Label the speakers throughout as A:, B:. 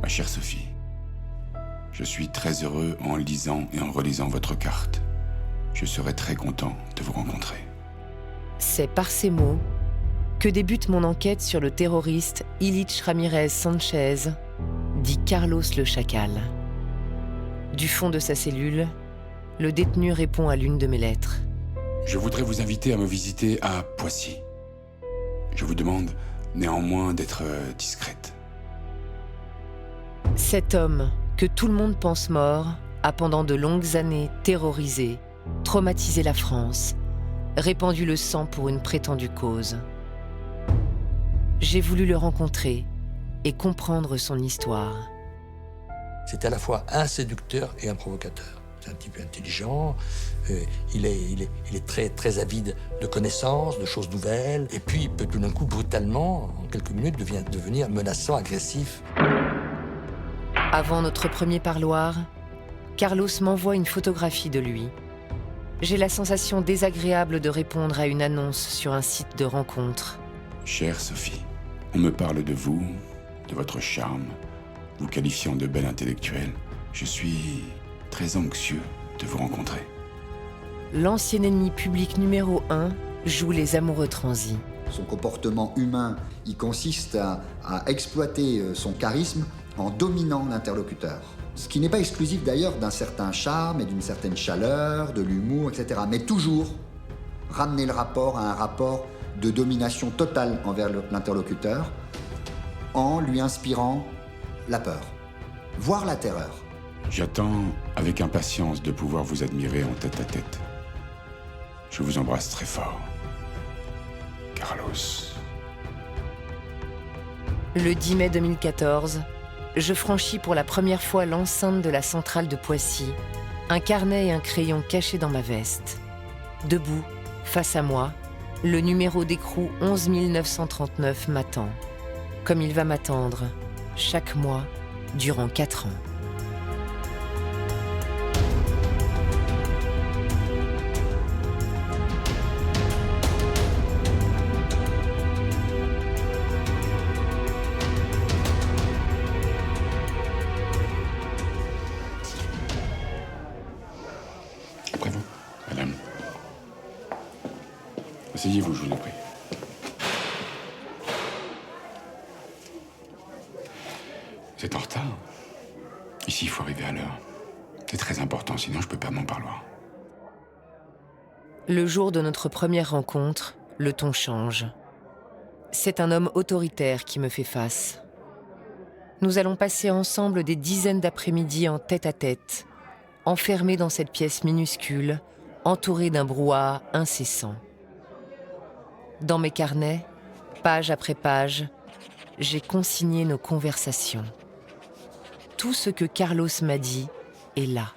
A: Ma chère Sophie, je suis très heureux en lisant et en relisant votre carte. Je serai très content de vous rencontrer.
B: C'est par ces mots que débute mon enquête sur le terroriste Illich Ramirez Sanchez, dit Carlos le Chacal. Du fond de sa cellule, le détenu répond à l'une de mes lettres.
A: Je voudrais vous inviter à me visiter à Poissy. Je vous demande néanmoins d'être discrète.
B: Cet homme, que tout le monde pense mort, a pendant de longues années terrorisé, traumatisé la France, répandu le sang pour une prétendue cause. J'ai voulu le rencontrer et comprendre son histoire.
C: C'est à la fois un séducteur et un provocateur. C'est un type intelligent, il est très, très avide de connaissances, de choses nouvelles, et puis il peut tout d'un coup, brutalement, en quelques minutes, devenir menaçant, agressif.
B: Avant notre premier parloir, Carlos m'envoie une photographie de lui. J'ai la sensation désagréable de répondre à une annonce sur un site de rencontre.
A: Chère Sophie, on me parle de vous, de votre charme, vous qualifiant de belle intellectuelle. Je suis très anxieux de vous rencontrer.
B: L'ancien ennemi public numéro 1 joue les amoureux transis.
D: Son comportement humain, il consiste à exploiter son charisme en dominant l'interlocuteur. Ce qui n'est pas exclusif d'ailleurs d'un certain charme et d'une certaine chaleur, de l'humour, etc. Mais toujours ramener le rapport à un rapport de domination totale envers l'interlocuteur en lui inspirant la peur, voire la terreur.
A: J'attends avec impatience de pouvoir vous admirer en tête à tête. Je vous embrasse très fort. Carlos.
B: Le 10 mai 2014, je franchis pour la première fois l'enceinte de la centrale de Poissy, un carnet et un crayon cachés dans ma veste. Debout, face à moi, le numéro d'écrou 11 939 m'attend, comme il va m'attendre chaque mois durant 4 ans.
A: Après vous, madame. Asseyez-vous, je vous en prie. Vous êtes en retard. Ici, il faut arriver à l'heure. C'est très important, sinon je peux perdre mon parloir.
B: Le jour de notre première rencontre, le ton change. C'est un homme autoritaire qui me fait face. Nous allons passer ensemble des dizaines d'après-midi en tête-à-tête, enfermés dans cette pièce minuscule, entourés d'un brouhaha incessant. Dans mes carnets, page après page, j'ai consigné nos conversations. Tout ce que Carlos m'a dit est là.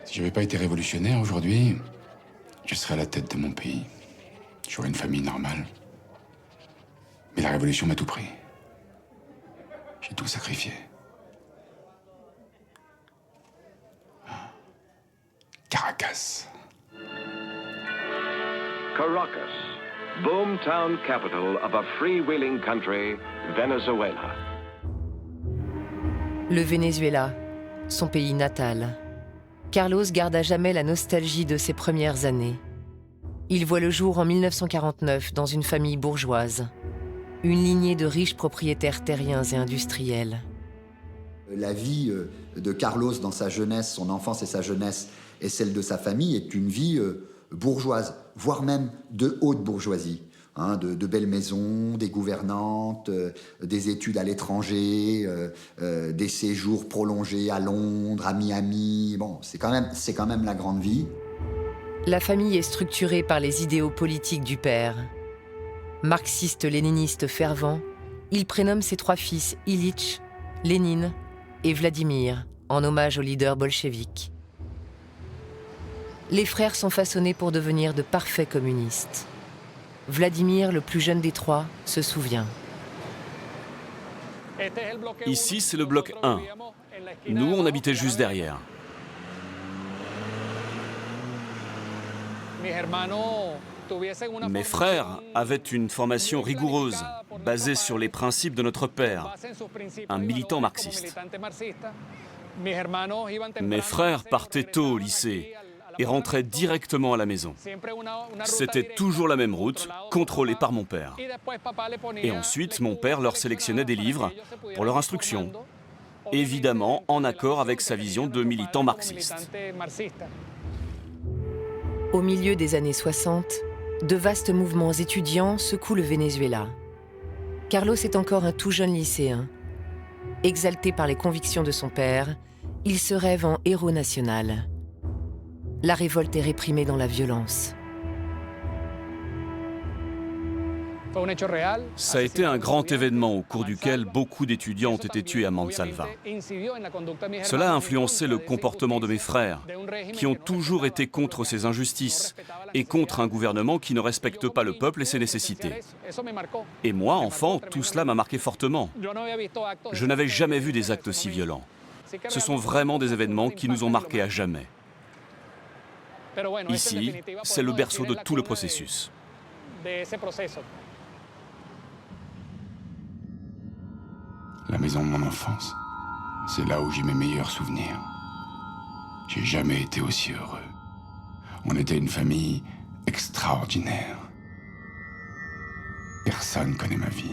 A: Si je n'avais pas été révolutionnaire aujourd'hui, je serais à la tête de mon pays. J'aurais une famille normale. Mais la révolution m'a tout pris. J'ai tout sacrifié. Caracas.
E: Caracas, boomtown capital of a freewheeling country, Venezuela.
B: Le Venezuela, son pays natal. Carlos garde à jamais la nostalgie de ses premières années. Il voit le jour en 1949 dans une famille bourgeoise, une lignée de riches propriétaires terriens et industriels.
D: La vie de Carlos dans sa jeunesse, son enfance et sa jeunesse, et celle de sa famille est une vie bourgeoise, voire même de haute bourgeoisie. De belles maisons, des gouvernantes, des études à l'étranger, des séjours prolongés à Londres, à Miami. Bon, c'est quand même la grande vie.
B: La famille est structurée par les idéaux politiques du père. Marxiste-léniniste fervent, il prénomme ses 3 fils Illich, Lénine et Vladimir, en hommage au leader bolchevique. Les frères sont façonnés pour devenir de parfaits communistes. Vladimir, le plus jeune des 3, se souvient.
F: Ici, c'est le bloc 1. Nous, on habitait juste derrière.
G: Mes hermanos
F: Mes frères avaient une formation rigoureuse. basé sur les principes de notre père, un militant marxiste. Mes frères partaient tôt au lycée et rentraient directement à la maison. C'était toujours la même route, contrôlée par mon père. Et ensuite, mon père leur sélectionnait des livres pour leur instruction, évidemment en accord avec sa vision de militant marxiste.
B: Au milieu des années 60, de vastes mouvements étudiants secouent le Venezuela. Carlos est encore un tout jeune lycéen. Exalté par les convictions de son père, il se rêve en héros national. La révolte est réprimée dans la violence.
F: Ça a été un grand événement au cours duquel beaucoup d'étudiants ont été tués à Mansalva. Cela a influencé le comportement de mes frères, qui ont toujours été contre ces injustices et contre un gouvernement qui ne respecte pas le peuple et ses nécessités. Et moi, enfant, tout cela m'a marqué fortement. Je n'avais jamais vu des actes si violents. Ce sont vraiment des événements qui nous ont marqués à jamais. Ici, c'est le berceau de tout le processus.
A: La maison de mon enfance, c'est là où j'ai mes meilleurs souvenirs. J'ai jamais été aussi heureux. On était une famille extraordinaire. Personne connaît ma vie.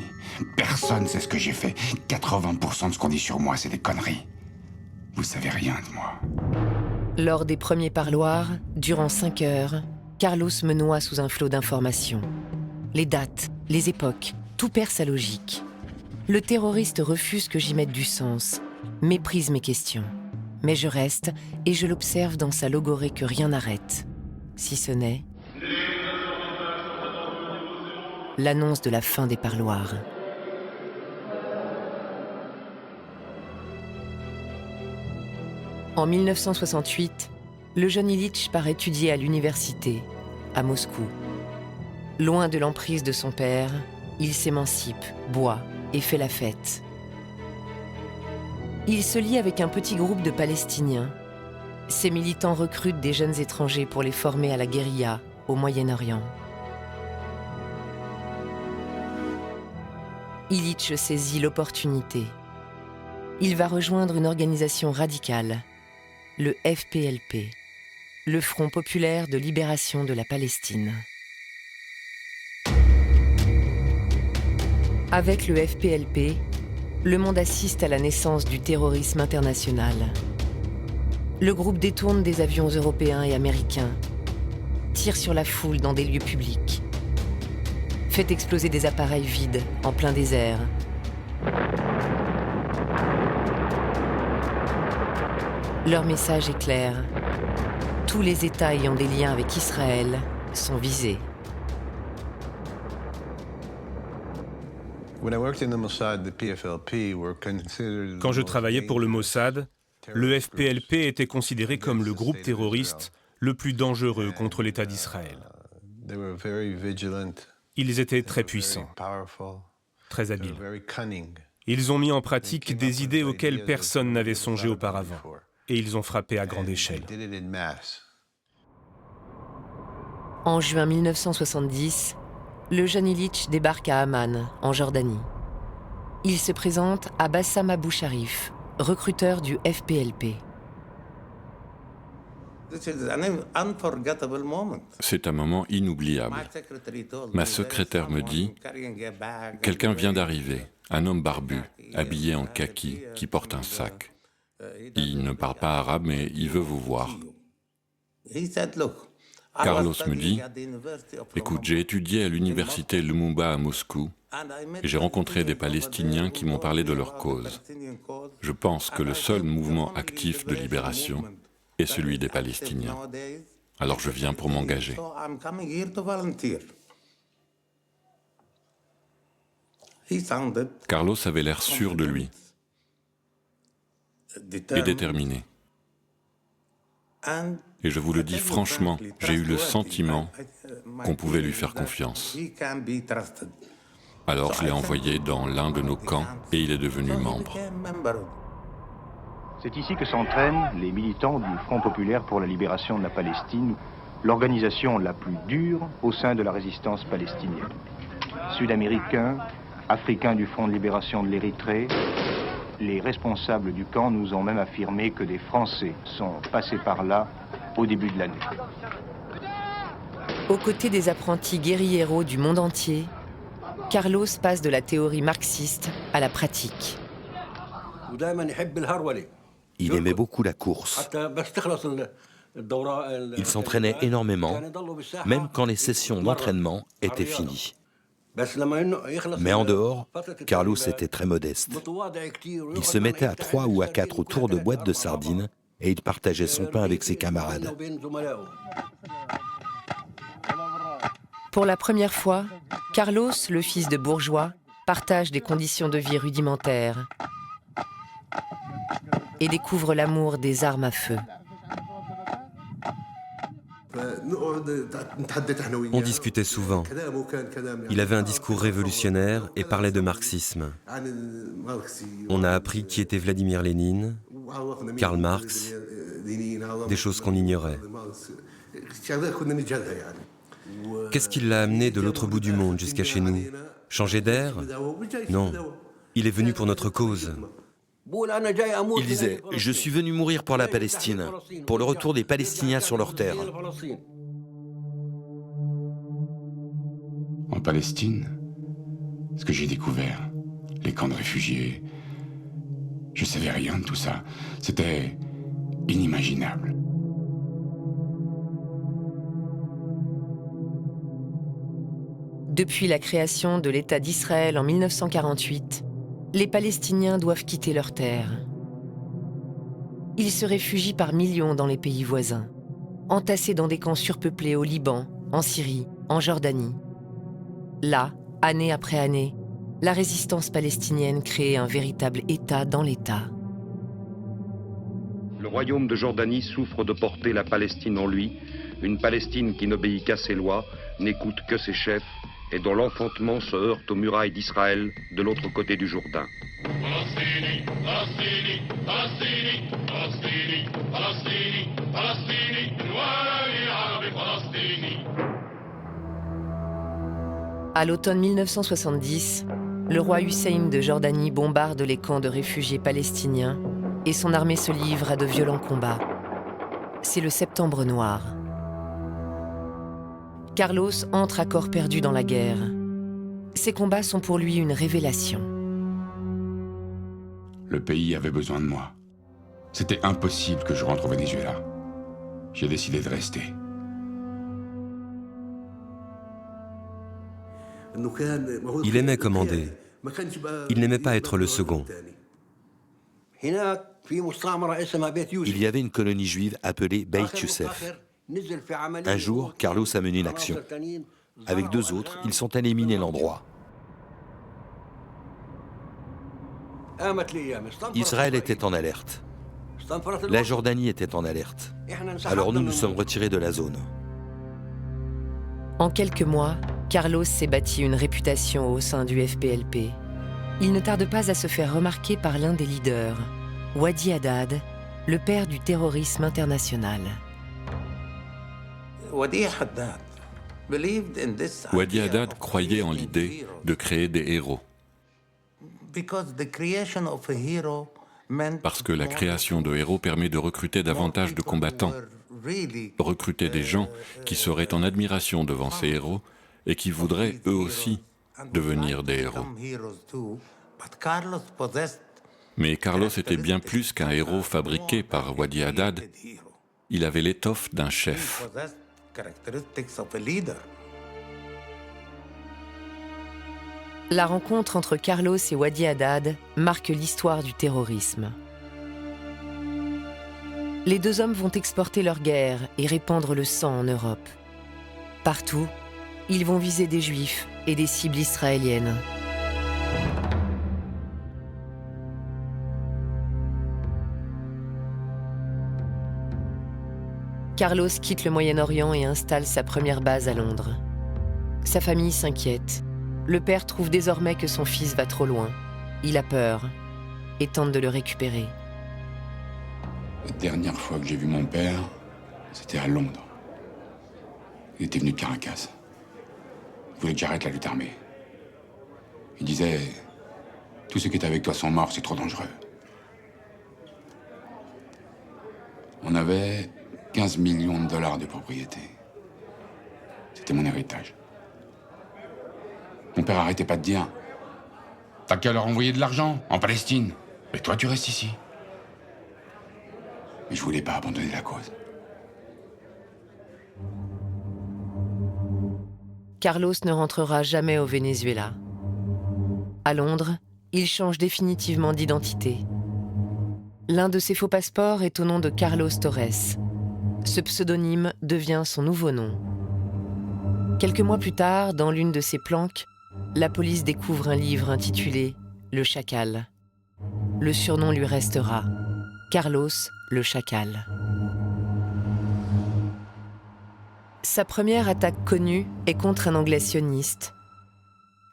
A: Personne sait ce que j'ai fait. 80% de ce qu'on dit sur moi, c'est des conneries. Vous savez rien de moi.
B: Lors des premiers parloirs, durant 5 heures, Carlos me noie sous un flot d'informations. Les dates, les époques, tout perd sa logique. Le terroriste refuse que j'y mette du sens, méprise mes questions. Mais je reste et je l'observe dans sa logorée que rien n'arrête. Si ce n'est l'annonce de la fin des parloirs. En 1968, le jeune Ilitch part étudier à l'université, à Moscou. Loin de l'emprise de son père, il s'émancipe, boit et fait la fête. Il se lie avec un petit groupe de Palestiniens. Ces militants recrutent des jeunes étrangers pour les former à la guérilla au Moyen-Orient. Ilitch saisit l'opportunité. Il va rejoindre une organisation radicale, le FPLP, le Front populaire de libération de la Palestine. Avec le FPLP, le monde assiste à la naissance du terrorisme international. Le groupe détourne des avions européens et américains, tire sur la foule dans des lieux publics, fait exploser des appareils vides en plein désert. Leur message est clair. Tous les États ayant des liens avec Israël sont visés.
G: Quand je travaillais pour le Mossad, le FPLP était considéré comme le groupe terroriste le plus dangereux contre l'État d'Israël. Ils étaient très puissants, très habiles. Ils ont mis en pratique des idées auxquelles personne n'avait songé auparavant, et ils ont frappé à grande échelle.
B: En juin 1970, le jeune Ilitch débarque à Amman, en Jordanie. Il se présente à Bassam Abou Sharif, recruteur du FPLP.
H: C'est un moment inoubliable. Ma secrétaire me dit « Quelqu'un vient d'arriver, un homme barbu, habillé en kaki, qui porte un sac. Il ne parle pas arabe, mais il veut vous voir. » Carlos me dit « Écoute, j'ai étudié à l'université Lumumba à Moscou et j'ai rencontré des Palestiniens qui m'ont parlé de leur cause. Je pense que le seul mouvement actif de libération est celui des Palestiniens. Alors je viens pour m'engager. » Carlos avait l'air sûr de lui et déterminé. Et je vous le dis franchement, j'ai eu le sentiment qu'on pouvait lui faire confiance. Alors je l'ai envoyé dans l'un de nos camps et il est devenu membre.
I: C'est ici que s'entraînent les militants du Front populaire pour la libération de la Palestine, l'organisation la plus dure au sein de la résistance palestinienne. Sud-Américains, africains du Front de libération de l'Érythrée. Les responsables du camp nous ont même affirmé que des Français sont passés par là au début de l'année.
B: Aux côtés des apprentis guérilleros du monde entier, Carlos passe de la théorie marxiste à la pratique.
J: Il aimait beaucoup la course. Il s'entraînait énormément, même quand les sessions d'entraînement étaient finies. Mais en dehors, Carlos était très modeste. Il se mettait à 3 ou à 4 autour de boîtes de sardines et il partageait son pain avec ses camarades.
B: Pour la première fois, Carlos, le fils de bourgeois, partage des conditions de vie rudimentaires et découvre l'amour des armes à feu.
K: On discutait souvent. Il avait un discours révolutionnaire et parlait de marxisme. On a appris qui était Vladimir Lénine, Karl Marx, des choses qu'on ignorait. Qu'est-ce qui l'a amené de l'autre bout du monde jusqu'à chez nous? Changer d'air? Non. Il est venu pour notre cause.
J: Il disait « Je suis venu mourir pour la Palestine, pour le retour des Palestiniens sur leurs terres. »
A: En Palestine, ce que j'ai découvert, les camps de réfugiés, je savais rien de tout ça. C'était inimaginable.
B: Depuis la création de l'État d'Israël en 1948, les Palestiniens doivent quitter leurs terres. Ils se réfugient par millions dans les pays voisins, entassés dans des camps surpeuplés au Liban, en Syrie, en Jordanie. Là, année après année, la résistance palestinienne crée un véritable État dans l'État.
L: Le royaume de Jordanie souffre de porter la Palestine en lui, une Palestine qui n'obéit qu'à ses lois, n'écoute que ses chefs, et dont l'enfantement se heurte aux murailles d'Israël de l'autre côté du Jourdain.
B: À l'automne 1970, le roi Hussein de Jordanie bombarde les camps de réfugiés palestiniens et son armée se livre à de violents combats. C'est le Septembre noir. Carlos entre à corps perdu dans la guerre. Ces combats sont pour lui une révélation.
A: Le pays avait besoin de moi. C'était impossible que je rentre au Venezuela. J'ai décidé de rester.
K: Il aimait commander. Il n'aimait pas être le second.
J: Il y avait une colonie juive appelée Beit Youssef. Un jour, Carlos a mené une action. Avec 2 autres, ils sont allés miner l'endroit. Israël était en alerte. La Jordanie était en alerte. Alors nous nous sommes retirés de la zone.
B: En quelques mois, Carlos s'est bâti une réputation au sein du FPLP. Il ne tarde pas à se faire remarquer par l'un des leaders, Wadi Haddad, le père du terrorisme international.
H: Wadi Haddad croyait en l'idée de créer des héros. Parce que la création de héros permet de recruter davantage de combattants, recruter des gens qui seraient en admiration devant ces héros et qui voudraient eux aussi devenir des héros. Mais Carlos était bien plus qu'un héros fabriqué par Wadi Haddad. Il avait l'étoffe d'un chef.
B: La rencontre entre Carlos et Wadi Haddad marque l'histoire du terrorisme. Les 2 hommes vont exporter leur guerre et répandre le sang en Europe. Partout, ils vont viser des Juifs et des cibles israéliennes. Carlos quitte le Moyen-Orient et installe sa première base à Londres. Sa famille s'inquiète. Le père trouve désormais que son fils va trop loin. Il a peur et tente de le récupérer.
A: La dernière fois que j'ai vu mon père, c'était à Londres. Il était venu de Caracas. Il voulait que j'arrête la lutte armée. Il disait, tous ceux qui étaient avec toi sont morts, c'est trop dangereux. On avait 15 millions de dollars de propriété. C'était mon héritage. Mon père arrêtait pas de dire, t'as qu'à leur envoyer de l'argent, en Palestine. Et toi, tu restes ici. Mais je voulais pas abandonner la cause.
B: Carlos ne rentrera jamais au Venezuela. À Londres, il change définitivement d'identité. L'un de ses faux passeports est au nom de Carlos Torres. Ce pseudonyme devient son nouveau nom. Quelques mois plus tard, dans l'une de ses planques, la police découvre un livre intitulé « Le Chacal ». Le surnom lui restera « Carlos le Chacal ». Sa première attaque connue est contre un Anglais sioniste,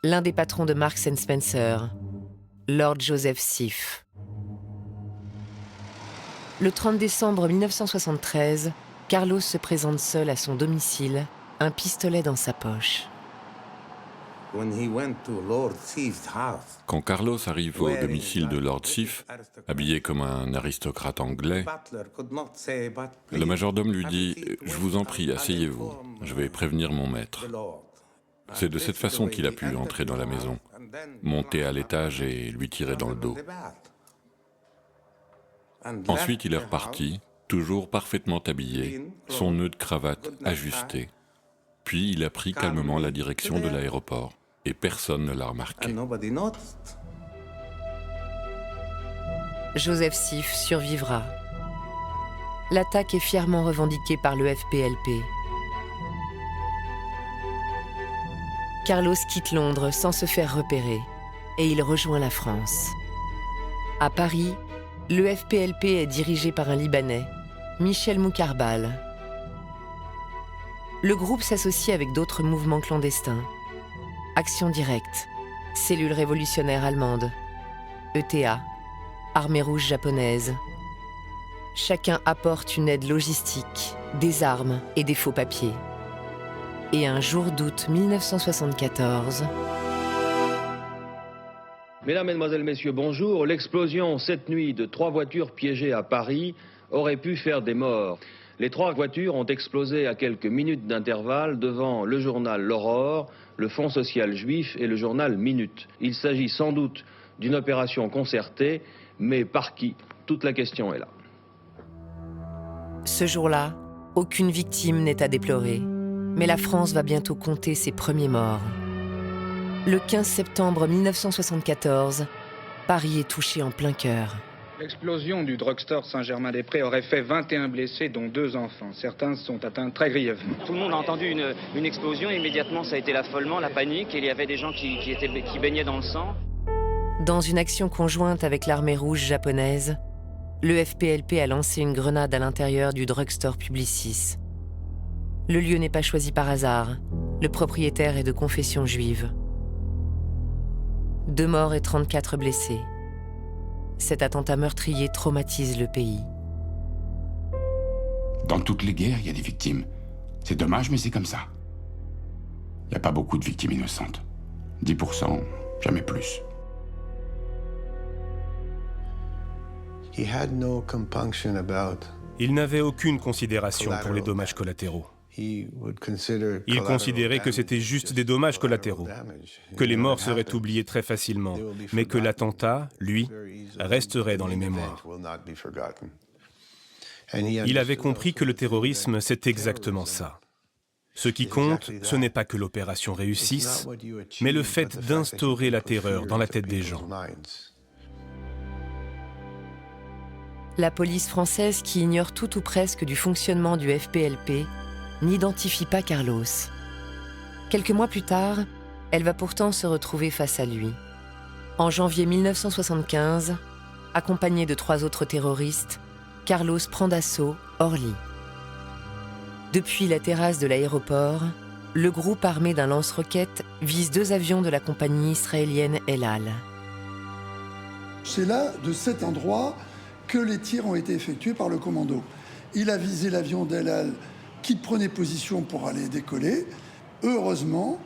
B: l'un des patrons de Marks & Spencer, Lord Joseph Sif. Le 30 décembre 1973, Carlos se présente seul à son domicile, un pistolet dans sa poche.
H: Quand Carlos arrive au domicile de Lord Sif, habillé comme un aristocrate anglais, le majordome lui dit « Je vous en prie, asseyez-vous, je vais prévenir mon maître ». C'est de cette façon qu'il a pu entrer dans la maison, monter à l'étage et lui tirer dans le dos. Ensuite, il est reparti, toujours parfaitement habillé, son nœud de cravate ajusté. Puis il a pris calmement la direction de l'aéroport, et personne ne l'a remarqué.
B: Joseph Sif survivra. L'attaque est fièrement revendiquée par le FPLP. Carlos quitte Londres sans se faire repérer, et il rejoint la France. À Paris, le FPLP est dirigé par un Libanais, Michel Moukarbal. Le groupe s'associe avec d'autres mouvements clandestins. Action directe, cellule révolutionnaire allemande, ETA, armée rouge japonaise. Chacun apporte une aide logistique, des armes et des faux papiers. Et un jour d'août 1974...
M: Mesdames, Mesdemoiselles, Messieurs, bonjour. L'explosion cette nuit de 3 voitures piégées à Paris aurait pu faire des morts. Les 3 voitures ont explosé à quelques minutes d'intervalle devant le journal L'Aurore, le Fonds social juif et le journal Minute. Il s'agit sans doute d'une opération concertée, mais par qui? Toute la question est là.
B: Ce jour-là, aucune victime n'est à déplorer, mais la France va bientôt compter ses premiers morts. Le 15 septembre 1974, Paris est touché en plein cœur.
N: L'explosion du drugstore Saint-Germain-des-Prés aurait fait 21 blessés, dont 2 enfants. Certains sont atteints très grièvement.
O: Tout le monde a entendu une explosion. Immédiatement, ça a été l'affolement, la panique. Et il y avait des gens qui baignaient dans le sang.
B: Dans une action conjointe avec l'armée rouge japonaise, le FPLP a lancé une grenade à l'intérieur du drugstore Publicis. Le lieu n'est pas choisi par hasard. Le propriétaire est de confession juive. 2 morts et 34 blessés. Cet attentat meurtrier traumatise le pays.
A: Dans toutes les guerres, il y a des victimes. C'est dommage, mais c'est comme ça. Il n'y a pas beaucoup de victimes innocentes. 10%, jamais plus.
G: Il n'avait aucune considération pour les dommages collatéraux. Il considérait que c'était juste des dommages collatéraux, que les morts seraient oubliés très facilement, mais que l'attentat, lui, resterait dans les mémoires. Il avait compris que le terrorisme, c'est exactement ça. Ce qui compte, ce n'est pas que l'opération réussisse, mais le fait d'instaurer la terreur dans la tête des gens.
B: La police française, qui ignore tout ou presque du fonctionnement du FPLP, n'identifie pas Carlos. Quelques mois plus tard, elle va pourtant se retrouver face à lui. En janvier 1975, accompagné de 3 autres terroristes, Carlos prend d'assaut Orly. Depuis la terrasse de l'aéroport, le groupe armé d'un lance-roquettes vise 2 avions de la compagnie israélienne El Al.
P: C'est là, de cet endroit, que les tirs ont été effectués par le commando. Il a visé l'avion d'El Al qui prenait position pour aller décoller. Heureusement,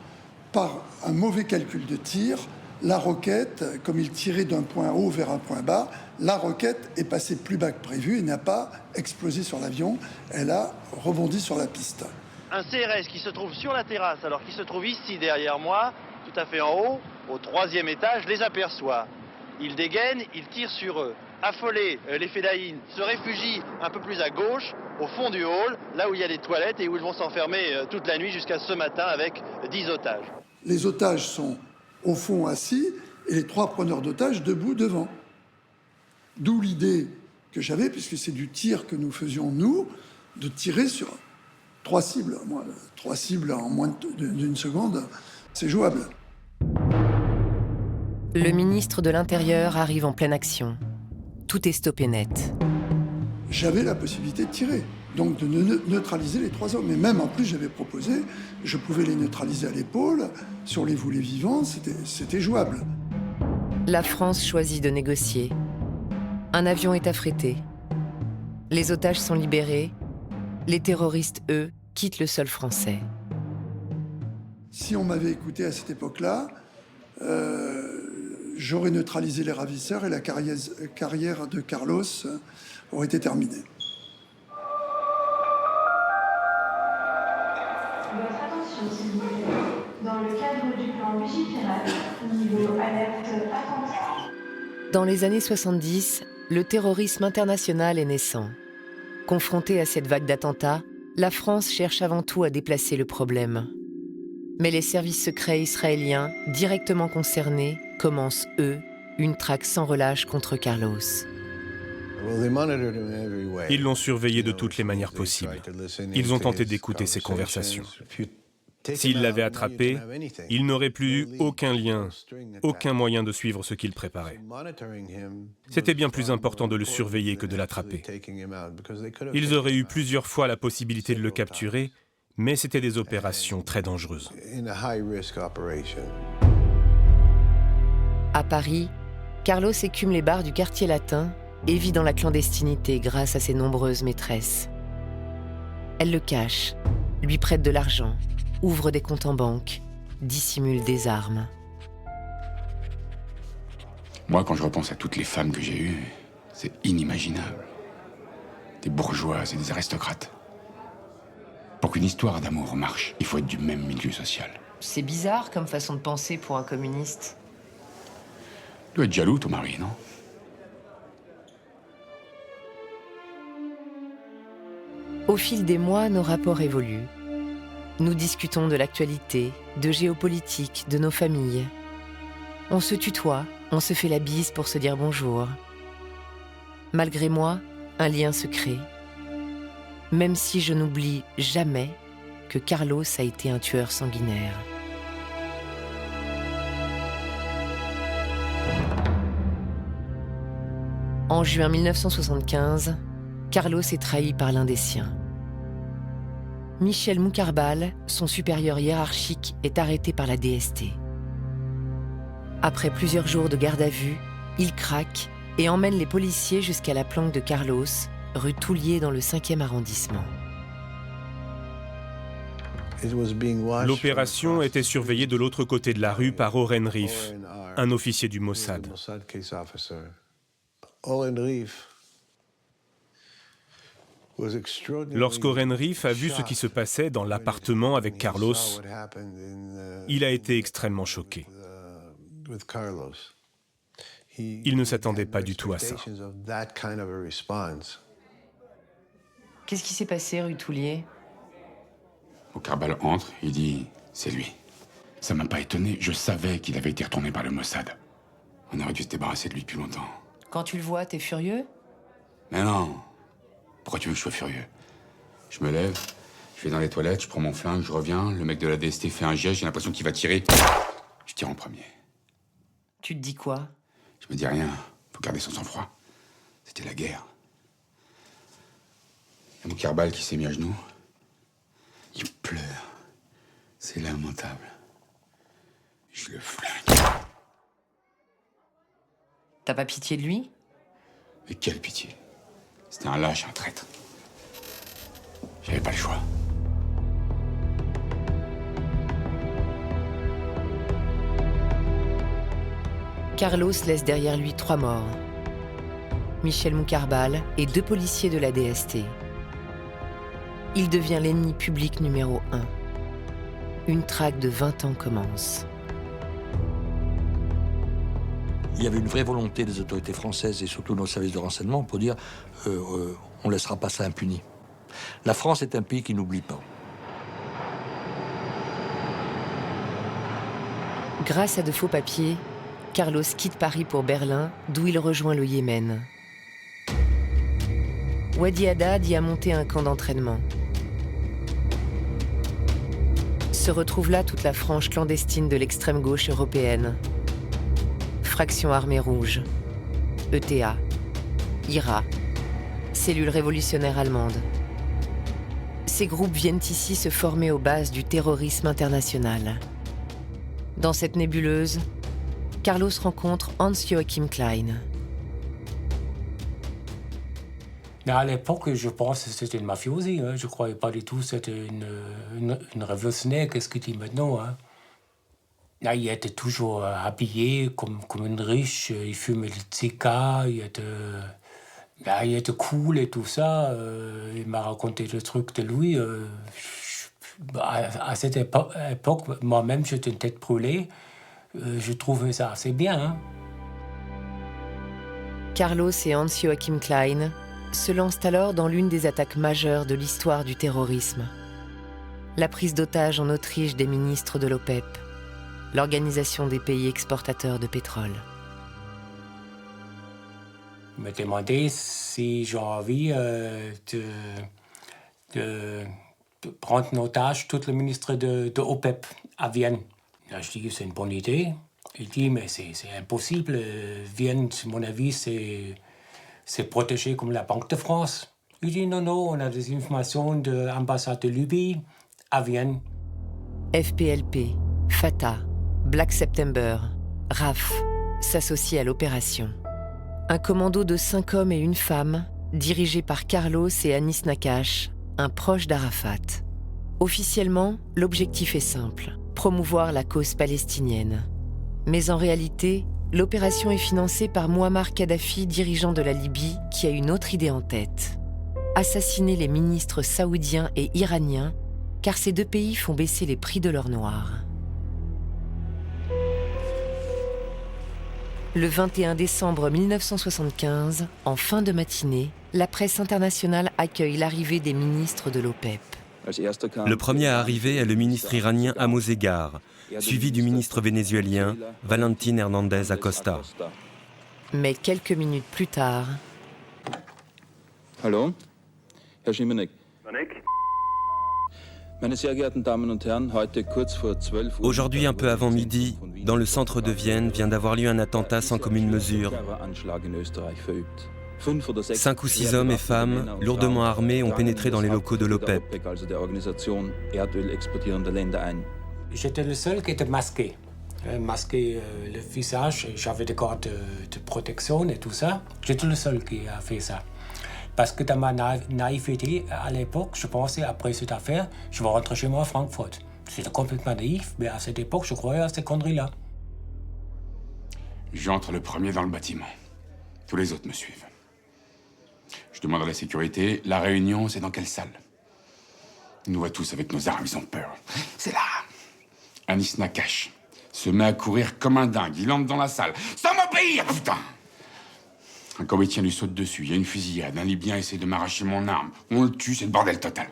P: par un mauvais calcul de tir, La roquette, comme il tirait d'un point haut vers un point bas, la roquette est passée plus bas que prévu et n'a pas explosé sur l'avion, elle a rebondi sur la piste.
Q: Un CRS qui se trouve sur la terrasse, alors qu'il se trouve ici derrière moi, tout à fait en haut, au 3e étage, les aperçoit. Ils dégainent, ils tirent sur eux. Affolés, les fédayines se réfugient un peu plus à gauche, au fond du hall, là où il y a des toilettes et où ils vont s'enfermer toute la nuit jusqu'à ce matin avec 10 otages. Les otages sont au fond assis et les 3 preneurs d'otages debout devant. D'où l'idée que j'avais, puisque c'est du tir que nous faisions nous, de tirer sur 3 cibles. 3 cibles en moins d'une seconde, c'est jouable.
B: Le ministre de l'Intérieur arrive en pleine action. Tout est stoppé net.
P: J'avais la possibilité de tirer, donc de neutraliser les 3 hommes. Mais même en plus, j'avais proposé, je pouvais les neutraliser à l'épaule, sur les volets vivants, c'était jouable.
B: La France choisit de négocier. Un avion est affrété. Les otages sont libérés. Les terroristes, eux, quittent le sol français.
P: Si on m'avait écouté à cette époque-là, j'aurais neutralisé les ravisseurs et la carrière de Carlos aurait été terminée.
R: Votre attention, s'il vous plaît. Dans le cadre du plan Vigipirate, niveau alerte attentat.
B: Dans les années 70, le terrorisme international est naissant. Confrontée à cette vague d'attentats, la France cherche avant tout à déplacer le problème. Mais les services secrets israéliens, directement concernés, commencent, eux, une traque sans relâche contre Carlos.
G: Ils l'ont surveillé de toutes les manières possibles. Ils ont tenté d'écouter ses conversations. S'ils l'avaient attrapé, il n'aurait plus eu aucun lien, aucun moyen de suivre ce qu'il préparait. C'était bien plus important de le surveiller que de l'attraper. Ils auraient eu plusieurs fois la possibilité de le capturer, mais c'était des opérations très dangereuses.
B: À Paris, Carlos écume les bars du quartier latin et vit dans la clandestinité grâce à ses nombreuses maîtresses. Elles le cachent, lui prêtent de l'argent, ouvrent des comptes en banque, dissimulent des armes.
A: Moi, quand je repense à toutes les femmes que j'ai eues, c'est inimaginable. Des bourgeoises et des aristocrates. Pour qu'une histoire d'amour marche, il faut être du même milieu social.
B: C'est bizarre comme façon de penser pour un communiste.
A: Tu dois être jaloux, ton mari, non?
B: Au fil des mois, nos rapports évoluent. Nous discutons de l'actualité, de géopolitique, de nos familles. On se tutoie, on se fait la bise pour se dire bonjour. Malgré moi, un lien se crée. Même si je n'oublie jamais que Carlos a été un tueur sanguinaire. En juin 1975, Carlos est trahi par l'un des siens. Michel Moukarbal, son supérieur hiérarchique, est arrêté par la DST. Après plusieurs jours de garde à vue, il craque et emmène les policiers jusqu'à la planque de Carlos, rue Toulier dans le 5e arrondissement.
G: L'opération était surveillée de l'autre côté de la rue par Oren Rif, un officier du Mossad. Lorsqu'Oren Rif a vu ce qui se passait dans l'appartement avec Carlos, il a été extrêmement choqué. Il ne s'attendait pas du tout à ça.
B: Qu'est-ce qui s'est passé, rue Toulier?
A: Moukarbal entre, il dit « c'est lui ». Ça m'a pas étonné, je savais qu'il avait été retourné par le Mossad. On aurait dû se débarrasser de lui depuis longtemps.
B: Quand tu le vois, t'es furieux?
A: Mais non. Pourquoi tu veux que je sois furieux? Je me lève, je vais dans les toilettes, je prends mon flingue, je reviens, le mec de la DST fait un geste, j'ai l'impression qu'il va tirer. Je tire en premier.
B: Tu te dis quoi?
A: Je me dis rien, faut garder son sang-froid. C'était la guerre. Il y a Moukarbal qui s'est mis à genoux. Il pleure. C'est lamentable. Je le flingue.
B: T'as pas pitié de lui?
A: Mais quelle pitié. C'était un lâche, un traître. J'avais pas le choix.
B: Carlos laisse derrière lui 3 morts. Michel Moukarbal et 2 policiers de la DST. Il devient l'ennemi public numéro 1. Une traque de 20 ans commence.
C: Il y avait une vraie volonté des autorités françaises et surtout nos services de renseignement pour dire on ne laissera pas ça impuni. La France est un pays qui n'oublie pas.
B: Grâce à de faux papiers, Carlos quitte Paris pour Berlin, d'où il rejoint le Yémen. Wadi Haddad y a monté un camp d'entraînement. Se retrouve là toute la frange clandestine de l'extrême gauche européenne. Fraction Armée Rouge, ETA, IRA, cellule révolutionnaire allemande. Ces groupes viennent ici se former aux bases du terrorisme international. Dans cette nébuleuse, Carlos rencontre Hans-Joachim Klein.
S: À l'époque, je pense que c'était une mafiosi. Je ne croyais pas du tout que c'était une révolutionnaire. Qu'est-ce qu'il dit maintenant? Il était toujours habillé comme une riche. Il fumait le cigares. Il était cool et tout ça. Il m'a raconté des trucs de lui. À cette époque, moi-même, j'étais une tête brûlée. Je trouvais ça assez bien.
B: Carlos et Hans-Joachim Klein se lancent alors dans l'une des attaques majeures de l'histoire du terrorisme. La prise d'otage en Autriche des ministres de l'OPEP, l'Organisation des pays exportateurs de pétrole.
S: Il m'a demandé si j'ai envie de prendre en otage tous les ministres de OPEP à Vienne. Là, je dis que c'est une bonne idée. Il dit, mais c'est impossible. Vienne, à mon avis, c'est protégé comme la Banque de France. Il dit, non, on a des informations de l'ambassade de Libye à Vienne.
B: FPLP, Fatah, Black September, RAF s'associent à l'opération. Un commando de 5 hommes et une femme, dirigé par Carlos et Anis Nakache, un proche d'Arafat. Officiellement, l'objectif est simple, promouvoir la cause palestinienne. Mais en réalité, l'opération est financée par Mouammar Kadhafi, dirigeant de la Libye, qui a une autre idée en tête. Assassiner les ministres saoudiens et iraniens, car ces 2 pays font baisser les prix de l'or noir. Le 21 décembre 1975, en fin de matinée, la presse internationale accueille l'arrivée des ministres de l'OPEP.
K: Le premier à arriver est le ministre iranien Amos Egar, suivi du ministre vénézuélien Valentín Hernández Acosta.
B: Mais quelques minutes plus tard...
T: Hallo, Herr Schimenek.
K: Aujourd'hui, un peu avant midi, dans le centre de Vienne, vient d'avoir lieu un attentat sans commune mesure. 5 ou 6 hommes et femmes, lourdement armés, ont pénétré dans les locaux de l'OPEP.
S: J'étais le seul qui était masqué. Masqué le visage, j'avais des cordes de protection et tout ça. J'étais le seul qui a fait ça. Parce que dans ma naïveté, à l'époque, je pensais, après cette affaire, je vais rentrer chez moi à Francfort. C'était complètement naïf, mais à cette époque, je croyais à ces conneries-là.
A: J'entre le premier dans le bâtiment. Tous les autres me suivent. Je demande à la sécurité, la réunion, c'est dans quelle salle? Ils nous voient tous avec nos armes, ils ont peur. C'est là. Anis Nakache se met à courir comme un dingue. Il entre dans la salle. Sans m'obéir, putain! Un comédien lui saute dessus, il y a une fusillade. Un Libyen essaie de m'arracher mon arme. On le tue, c'est le bordel total.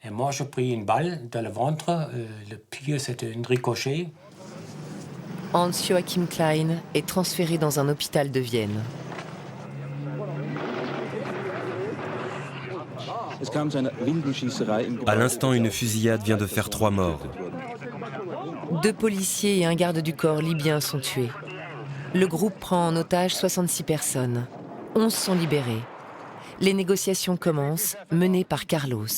S: Et moi, j'ai pris une balle dans le ventre. Le pied, c'était un ricochet.
B: Hans-Joachim Klein est transféré dans un hôpital de Vienne.
K: À l'instant, une fusillade vient de faire 3 morts.
B: 2 policiers et un garde du corps libyen sont tués. Le groupe prend en otage 66 personnes. 11 sont libérés. Les négociations commencent, menées par Carlos.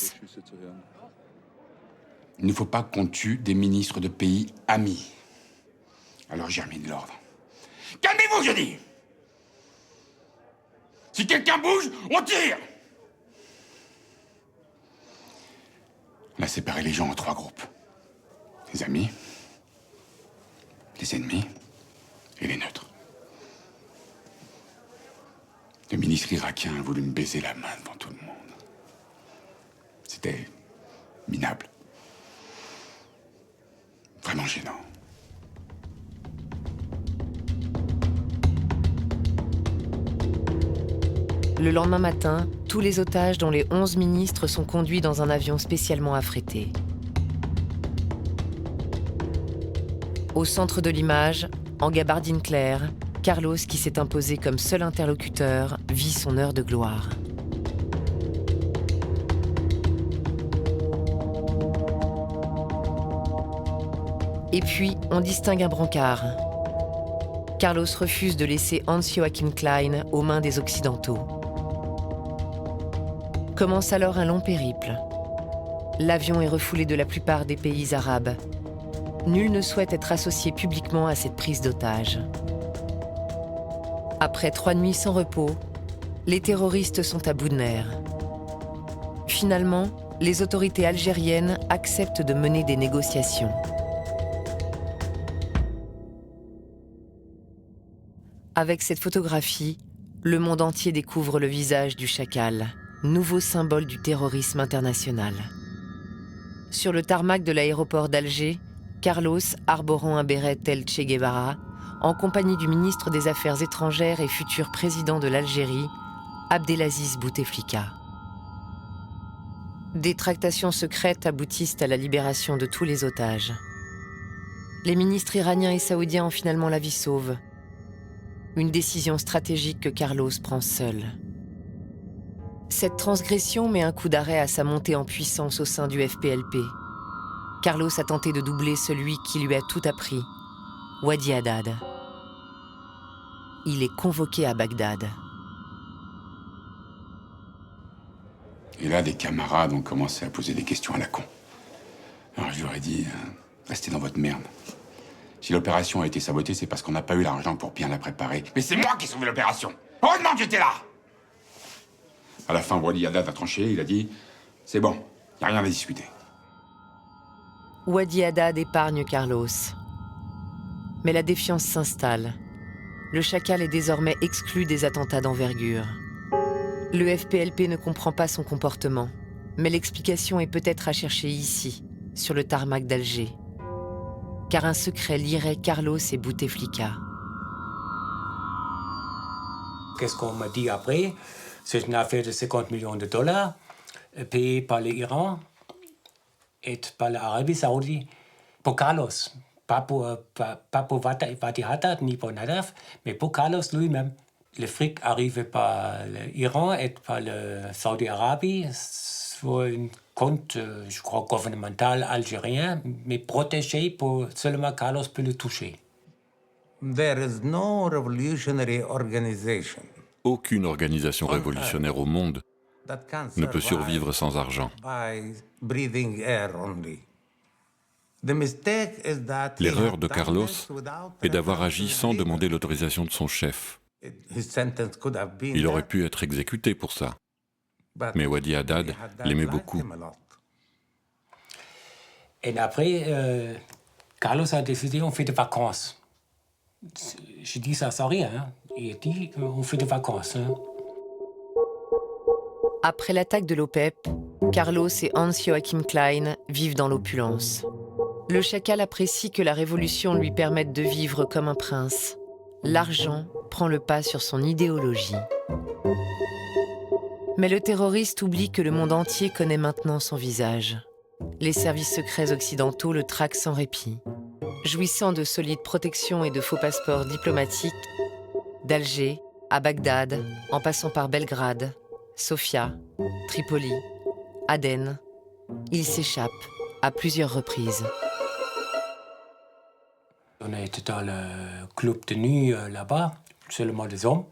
A: Il ne faut pas qu'on tue des ministres de pays amis. Alors j'ai remis de l'ordre. Calmez-vous, je dis! Si quelqu'un bouge, on tire! On a séparé les gens en 3 groupes. Les amis, les ennemis et les neutres. Le ministre irakien a voulu me baiser la main devant tout le monde. C'était minable. Vraiment gênant.
B: Le lendemain matin, tous les otages, dont les 11 ministres, sont conduits dans un avion spécialement affrété. Au centre de l'image, en gabardine claire, Carlos, qui s'est imposé comme seul interlocuteur, vit son heure de gloire. Et puis, on distingue un brancard. Carlos refuse de laisser Hans-Joachim Klein aux mains des Occidentaux. Commence alors un long périple. L'avion est refoulé de la plupart des pays arabes. Nul ne souhaite être associé publiquement à cette prise d'otage. Après 3 nuits sans repos, les terroristes sont à bout de nerfs. Finalement, les autorités algériennes acceptent de mener des négociations. Avec cette photographie, le monde entier découvre le visage du chacal, nouveau symbole du terrorisme international. Sur le tarmac de l'aéroport d'Alger, Carlos, arborant un béret tel Che Guevara, en compagnie du ministre des Affaires étrangères et futur président de l'Algérie, Abdelaziz Bouteflika. Des tractations secrètes aboutissent à la libération de tous les otages. Les ministres iraniens et saoudiens ont finalement la vie sauve. Une décision stratégique que Carlos prend seul. Cette transgression met un coup d'arrêt à sa montée en puissance au sein du FPLP. Carlos a tenté de doubler celui qui lui a tout appris, Wadi Haddad. Il est convoqué à Bagdad.
A: Et là, des camarades ont commencé à poser des questions à la con. Alors je leur ai dit, restez dans votre merde. Si l'opération a été sabotée, c'est parce qu'on n'a pas eu l'argent pour bien la préparer. Mais c'est moi qui ai sauvé l'opération. Heureusement que j'étais là. À la fin, Wadi Haddad a tranché, il a dit, c'est bon, il n'y a rien à discuter.
B: Wadi Haddad épargne Carlos. Mais la défiance s'installe. Le chacal est désormais exclu des attentats d'envergure. Le FPLP ne comprend pas son comportement, mais l'explication est peut-être à chercher ici, sur le tarmac d'Alger. Car un secret lierait Carlos et Bouteflika.
S: Qu'est-ce qu'on m'a dit après? C'est une affaire de 50 millions de dollars payée par l'Iran et par l'Arabie Saoudite pour Carlos. Pas pour Wadi Haddad ni pour Nadaf, mais pour Carlos lui-même. Le fric arrivait par l'Iran et par le Saudi-Arabie sur un compte, je crois, gouvernemental algérien, mais protégé pour seulement Carlos peut le toucher.
U: There is no revolutionary organization.
H: Aucune organisation révolutionnaire au monde ne peut survivre sans argent. L'erreur de Carlos est d'avoir agi sans demander l'autorisation de son chef. Il aurait pu être exécuté pour ça. Mais Wadi Haddad l'aimait beaucoup.
S: Et après, Carlos a décidé on fait des vacances. Je dis ça sans rien. Hein. Il a dit on fait des vacances. Hein.
B: Après l'attaque de l'OPEP, Carlos et Hans-Joachim Klein vivent dans l'opulence. Le chacal apprécie que la révolution lui permette de vivre comme un prince. L'argent prend le pas sur son idéologie. Mais le terroriste oublie que le monde entier connaît maintenant son visage. Les services secrets occidentaux le traquent sans répit. Jouissant de solides protections et de faux passeports diplomatiques, d'Alger à Bagdad, en passant par Belgrade, Sofia, Tripoli, Aden, il s'échappe à plusieurs reprises.
S: On était dans le club de nuit là-bas, seulement des hommes,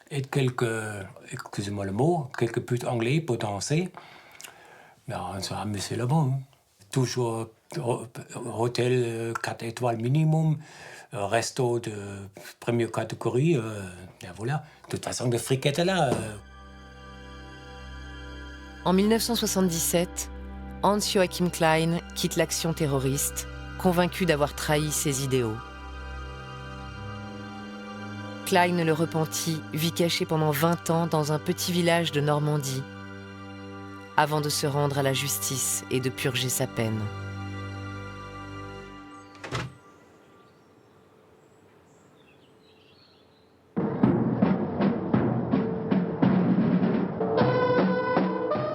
S: et quelques, excusez-moi le mot, quelques putes anglais pour danser. Mais on s'est amusé là-bas. Hein. Toujours hôtel 4 étoiles minimum, resto de première catégorie, et voilà. De toute façon, le fric était là.
B: En 1977, Hans-Joachim Klein quitte l'action terroriste, convaincu d'avoir trahi ses idéaux. Klein, le repenti, vit caché pendant 20 ans dans un petit village de Normandie, avant de se rendre à la justice et de purger sa peine.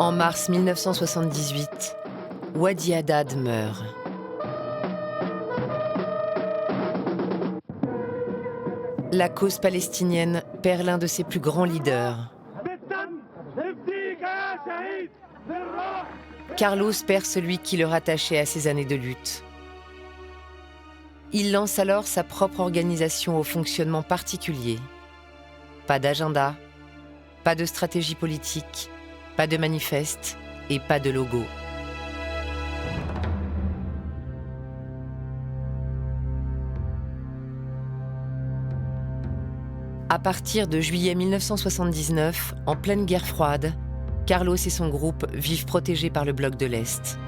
B: En mars 1978, Wadi Haddad meurt. La cause palestinienne perd l'un de ses plus grands leaders. Carlos perd celui qui le rattachait à ses années de lutte. Il lance alors sa propre organisation au fonctionnement particulier. Pas d'agenda, pas de stratégie politique, pas de manifeste et pas de logo. À partir de juillet 1979, en pleine guerre froide, Carlos et son groupe vivent protégés par le bloc de l'Est.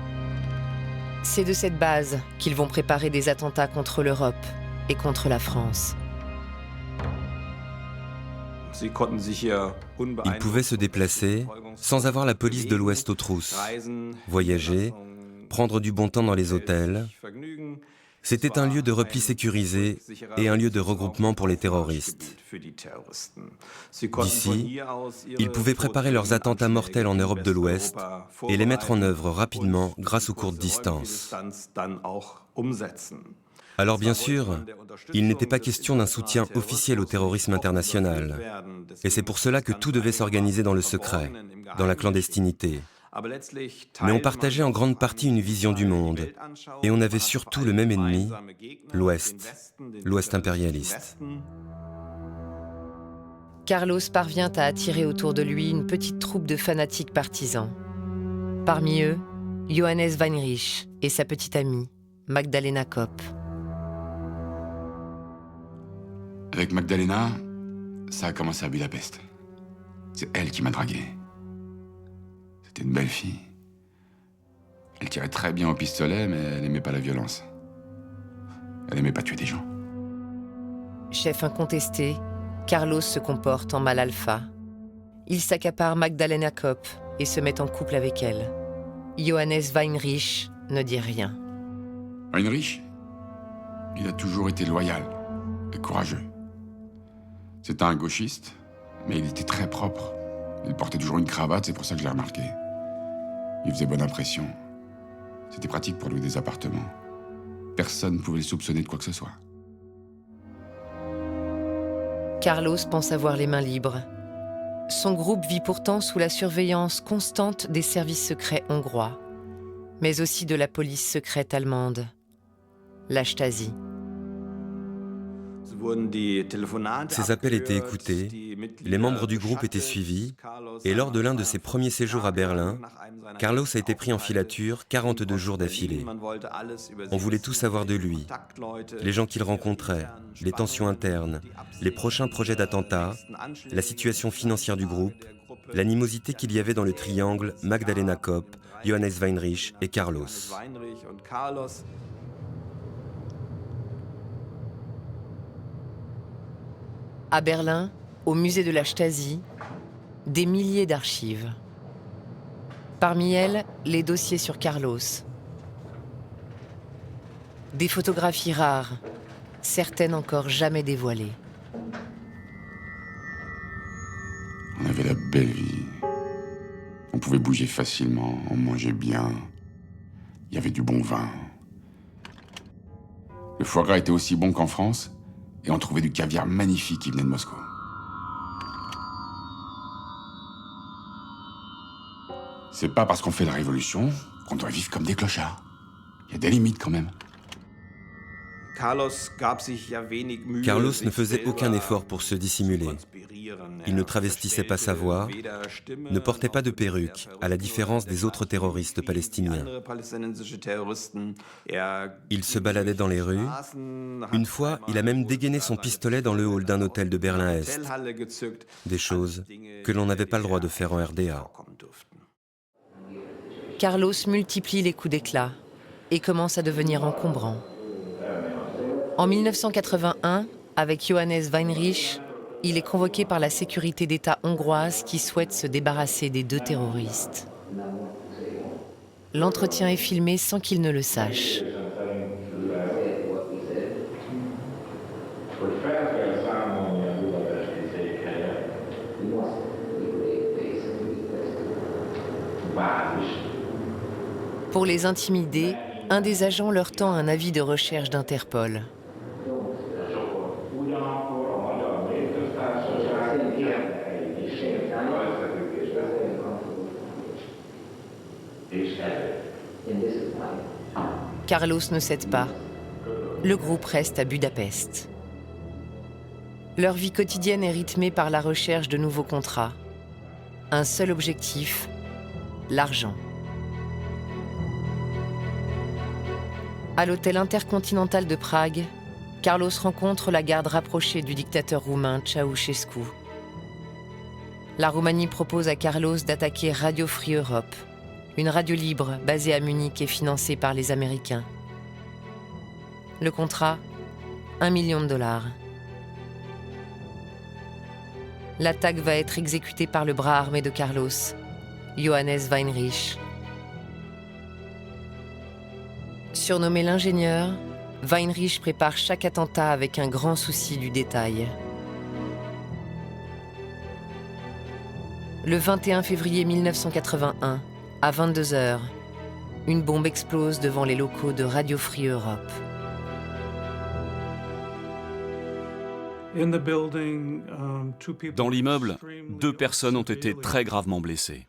B: C'est de cette base qu'ils vont préparer des attentats contre l'Europe et contre la France.
K: Ils pouvaient se déplacer sans avoir la police de l'Ouest aux trousses, voyager, prendre du bon temps dans les hôtels. C'était un lieu de repli sécurisé et un lieu de regroupement pour les terroristes. D'ici, ils pouvaient préparer leurs attentats mortels en Europe de l'Ouest et les mettre en œuvre rapidement grâce aux courtes distances. Alors bien sûr, il n'était pas question d'un soutien officiel au terrorisme international. Et c'est pour cela que tout devait s'organiser dans le secret, dans la clandestinité. Mais on partageait en grande partie une vision du monde. Et on avait surtout le même ennemi, l'Ouest, l'Ouest impérialiste.
B: Carlos parvient à attirer autour de lui une petite troupe de fanatiques partisans. Parmi eux, Johannes Weinrich et sa petite amie, Magdalena Kopp.
A: Avec Magdalena, ça a commencé à Budapest. C'est elle qui m'a dragué. C'était une belle fille. Elle tirait très bien au pistolet, mais elle n'aimait pas la violence. Elle n'aimait pas tuer des gens.
B: Chef incontesté, Carlos se comporte en mâle alpha. Il s'accapare Magdalena Kopp et se met en couple avec elle. Johannes Weinrich ne dit rien.
A: Weinrich, il a toujours été loyal et courageux. C'était un gauchiste, mais il était très propre. Il portait toujours une cravate, c'est pour ça que je l'ai remarqué. Il faisait bonne impression. C'était pratique pour louer des appartements. Personne ne pouvait le soupçonner de quoi que ce soit.
B: Carlos pense avoir les mains libres. Son groupe vit pourtant sous la surveillance constante des services secrets hongrois, mais aussi de la police secrète allemande, la Stasi.
K: Ces appels étaient écoutés, les membres du groupe étaient suivis, et lors de l'un de ses premiers séjours à Berlin, Carlos a été pris en filature 42 jours d'affilée. On voulait tout savoir de lui, les gens qu'il rencontrait, les tensions internes, les prochains projets d'attentats, la situation financière du groupe, l'animosité qu'il y avait dans le triangle Magdalena Kopp, Johannes Weinrich et Carlos.
B: À Berlin, au musée de la Stasi, des milliers d'archives. Parmi elles, les dossiers sur Carlos. Des photographies rares, certaines encore jamais dévoilées.
A: On avait la belle vie. On pouvait bouger facilement, on mangeait bien. Il y avait du bon vin. Le foie gras était aussi bon qu'en France, et on trouvait du caviar magnifique qui venait de Moscou. C'est pas parce qu'on fait la révolution qu'on doit vivre comme des clochards. Il y a des limites quand même.
K: Carlos ne faisait aucun effort pour se dissimuler. Il ne travestissait pas sa voix, ne portait pas de perruque, à la différence des autres terroristes palestiniens. Il se baladait dans les rues. Une fois, il a même dégainé son pistolet dans le hall d'un hôtel de Berlin-Est. Des choses que l'on n'avait pas le droit de faire en RDA.
B: Carlos multiplie les coups d'éclat et commence à devenir encombrant. En 1981, avec Johannes Weinrich, il est convoqué par la sécurité d'État hongroise qui souhaite se débarrasser des 2 terroristes. L'entretien est filmé sans qu'il ne le sache. Pour les intimider, un des agents leur tend un avis de recherche d'Interpol. Carlos ne cède pas. Le groupe reste à Budapest. Leur vie quotidienne est rythmée par la recherche de nouveaux contrats. Un seul objectif, l'argent. À l'hôtel intercontinental de Prague, Carlos rencontre la garde rapprochée du dictateur roumain Ceausescu. La Roumanie propose à Carlos d'attaquer Radio Free Europe, une radio libre basée à Munich et financée par les Américains. Le contrat, $1 million. L'attaque va être exécutée par le bras armé de Carlos, Johannes Weinreich. Surnommé l'ingénieur, Weinreich prépare chaque attentat avec un grand souci du détail. Le 21 février 1981, à 22h, une bombe explose devant les locaux de Radio Free Europe.
F: Dans l'immeuble, 2 personnes ont été très gravement blessées.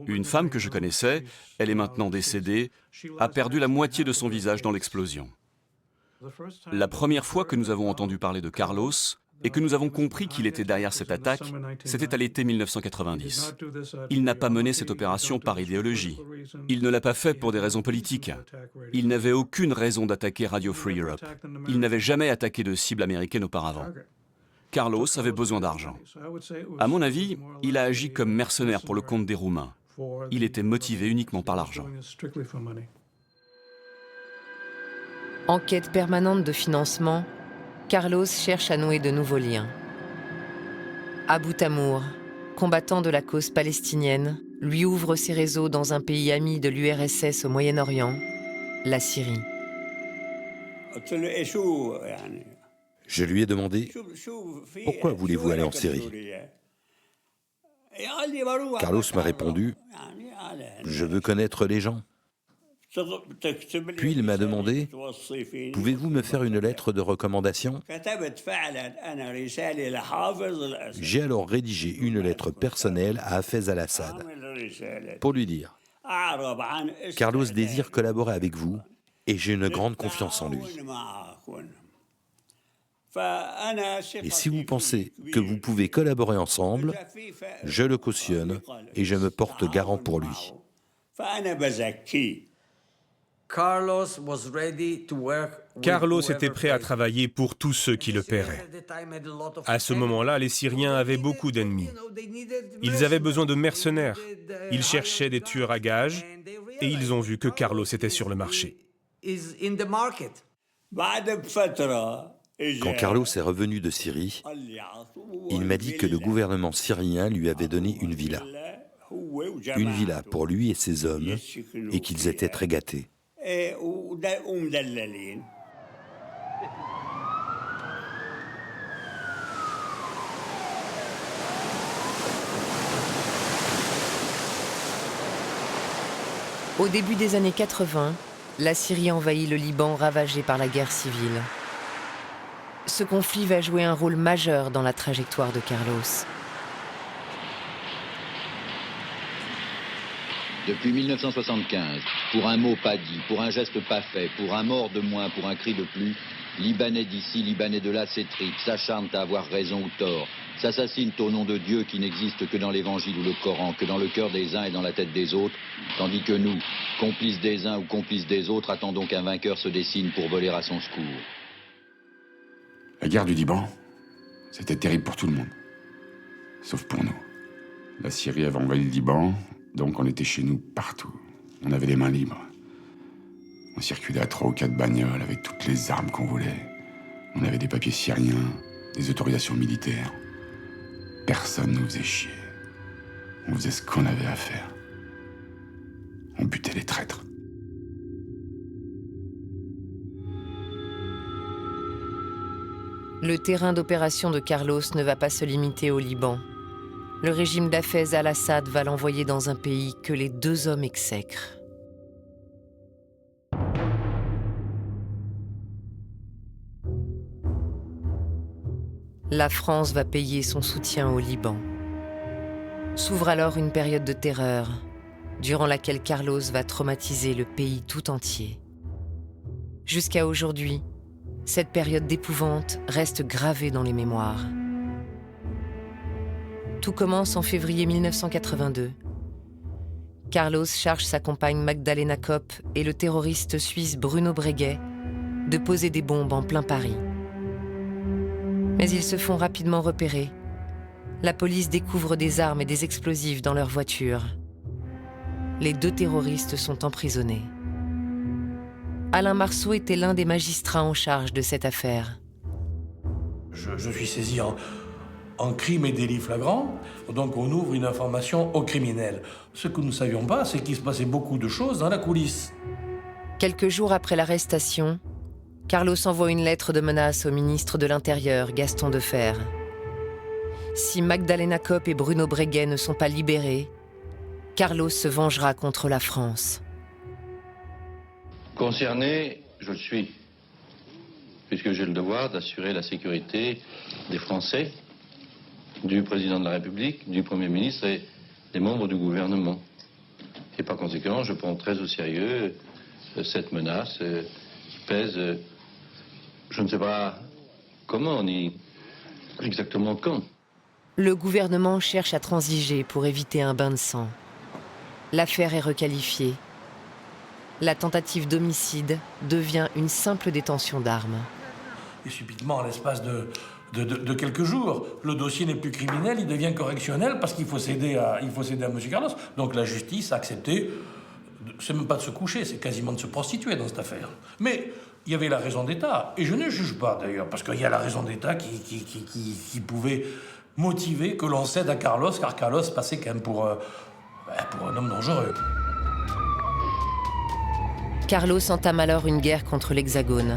F: Une femme que je connaissais, elle est maintenant décédée, a perdu la moitié de son visage dans l'explosion. La première fois que nous avons entendu parler de Carlos et que nous avons compris qu'il était derrière cette attaque, c'était à l'été 1990. Il n'a pas mené cette opération par idéologie. Il ne l'a pas fait pour des raisons politiques. Il n'avait aucune raison d'attaquer Radio Free Europe. Il n'avait jamais attaqué de cible américaine auparavant. Carlos avait besoin d'argent. À mon avis, il a agi comme mercenaire pour le compte des Roumains. Il était motivé uniquement par l'argent.
B: En quête permanente de financement, Carlos cherche à nouer de nouveaux liens. Abou Tamour, combattant de la cause palestinienne, lui ouvre ses réseaux dans un pays ami de l'URSS au Moyen-Orient, la Syrie.
J: Je lui ai demandé « Pourquoi voulez-vous aller en Syrie ?» Carlos m'a répondu « Je veux connaître les gens. » Puis il m'a demandé « Pouvez-vous me faire une lettre de recommandation ?» J'ai alors rédigé une lettre personnelle à Hafez al-Assad pour lui dire « Carlos désire collaborer avec vous et j'ai une grande confiance en lui. Et si vous pensez que vous pouvez collaborer ensemble, je le cautionne et je me porte garant pour lui. »
G: Carlos était prêt à travailler pour tous ceux qui le paieraient. À ce moment-là, les Syriens avaient beaucoup d'ennemis. Ils avaient besoin de mercenaires. Ils cherchaient des tueurs à gages et ils ont vu que Carlos était sur le marché.
J: Quand Carlos est revenu de Syrie, il m'a dit que le gouvernement syrien lui avait donné une villa. Une villa pour lui et ses hommes, et qu'ils étaient très gâtés.
B: Au début des années 80, la Syrie envahit le Liban ravagé par la guerre civile. Ce conflit va jouer un rôle majeur dans la trajectoire de Carlos.
E: Depuis 1975, pour un mot pas dit, pour un geste pas fait, pour un mort de moins, pour un cri de plus, Libanais d'ici, Libanais de là s'étriquent, s'acharnent à avoir raison ou tort, s'assassinent au nom de Dieu qui n'existe que dans l'Évangile ou le Coran, que dans le cœur des uns et dans la tête des autres, tandis que nous, complices des uns ou complices des autres, attendons qu'un vainqueur se dessine pour voler à son secours.
A: La guerre du Liban, c'était terrible pour tout le monde. Sauf pour nous. La Syrie avait envahi le Liban, donc on était chez nous partout. On avait les mains libres. On circulait à 3 ou 4 bagnoles avec toutes les armes qu'on voulait. On avait des papiers syriens, des autorisations militaires. Personne nous faisait chier. On faisait ce qu'on avait à faire. On butait les traîtres.
B: Le terrain d'opération de Carlos ne va pas se limiter au Liban. Le régime d'Hafez al-Assad va l'envoyer dans un pays que les deux hommes exècrent. La France va payer son soutien au Liban. S'ouvre alors une période de terreur, durant laquelle Carlos va traumatiser le pays tout entier. Jusqu'à aujourd'hui, cette période d'épouvante reste gravée dans les mémoires. Tout commence en février 1982. Carlos charge sa compagne Magdalena Kopp et le terroriste suisse Bruno Breguet de poser des bombes en plein Paris. Mais ils se font rapidement repérer. La police découvre des armes et des explosifs dans leur voiture. Les deux terroristes sont emprisonnés. Alain Marceau était l'un des magistrats en charge de cette affaire.
D: Je suis saisi en crime et délit flagrant, donc on ouvre une information aux criminels. Ce que nous ne savions pas, c'est qu'il se passait beaucoup de choses dans la coulisse.
B: Quelques jours après l'arrestation, Carlos envoie une lettre de menace au ministre de l'Intérieur, Gaston Defferre. Si Magdalena Kopp et Bruno Breguet ne sont pas libérés, Carlos se vengera contre la France.
E: Concerné, je le suis, puisque j'ai le devoir d'assurer la sécurité des Français, du président de la République, du Premier ministre et des membres du gouvernement. Et par conséquent, je prends très au sérieux cette menace qui pèse, je ne sais pas comment ni exactement quand.
B: Le gouvernement cherche à transiger pour éviter un bain de sang. L'affaire est requalifiée. La tentative d'homicide devient une simple détention d'armes.
D: Et subitement, en l'espace de quelques jours, le dossier n'est plus criminel, il devient correctionnel parce qu'il faut céder à M. Carlos. Donc la justice a accepté, c'est même pas de se coucher, c'est quasiment de se prostituer dans cette affaire. Mais il y avait la raison d'État, et je ne juge pas d'ailleurs, parce qu'il y a la raison d'État qui pouvait motiver que l'on cède à Carlos, car Carlos passait quand même pour un homme dangereux.
B: Carlos entame alors une guerre contre l'Hexagone.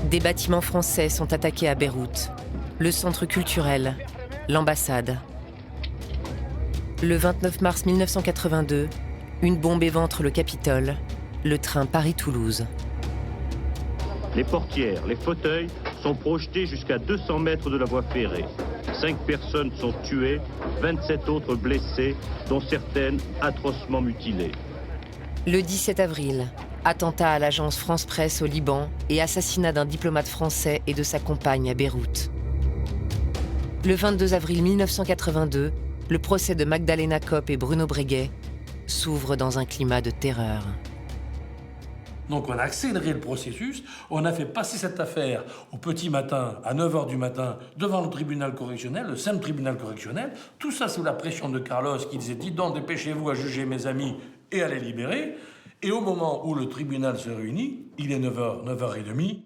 B: Des bâtiments français sont attaqués à Beyrouth, le centre culturel, l'ambassade. Le 29 mars 1982, une bombe éventre le Capitole, le train Paris-Toulouse.
L: Les portières, les fauteuils sont projetés jusqu'à 200 mètres de la voie ferrée. 5 personnes sont tuées, 27 autres blessées, dont certaines atrocement mutilées.
B: Le 17 avril, attentat à l'agence France Presse au Liban et assassinat d'un diplomate français et de sa compagne à Beyrouth. Le 22 avril 1982, le procès de Magdalena Kopp et Bruno Breguet s'ouvre dans un climat de terreur.
D: Donc on a accéléré le processus, on a fait passer cette affaire au petit matin, à 9h du matin, devant le tribunal correctionnel, le simple tribunal correctionnel, tout ça sous la pression de Carlos qui disait « Dites donc, dépêchez-vous à juger mes amis et à les libérer ». Et au moment où le tribunal se réunit, il est 9h30.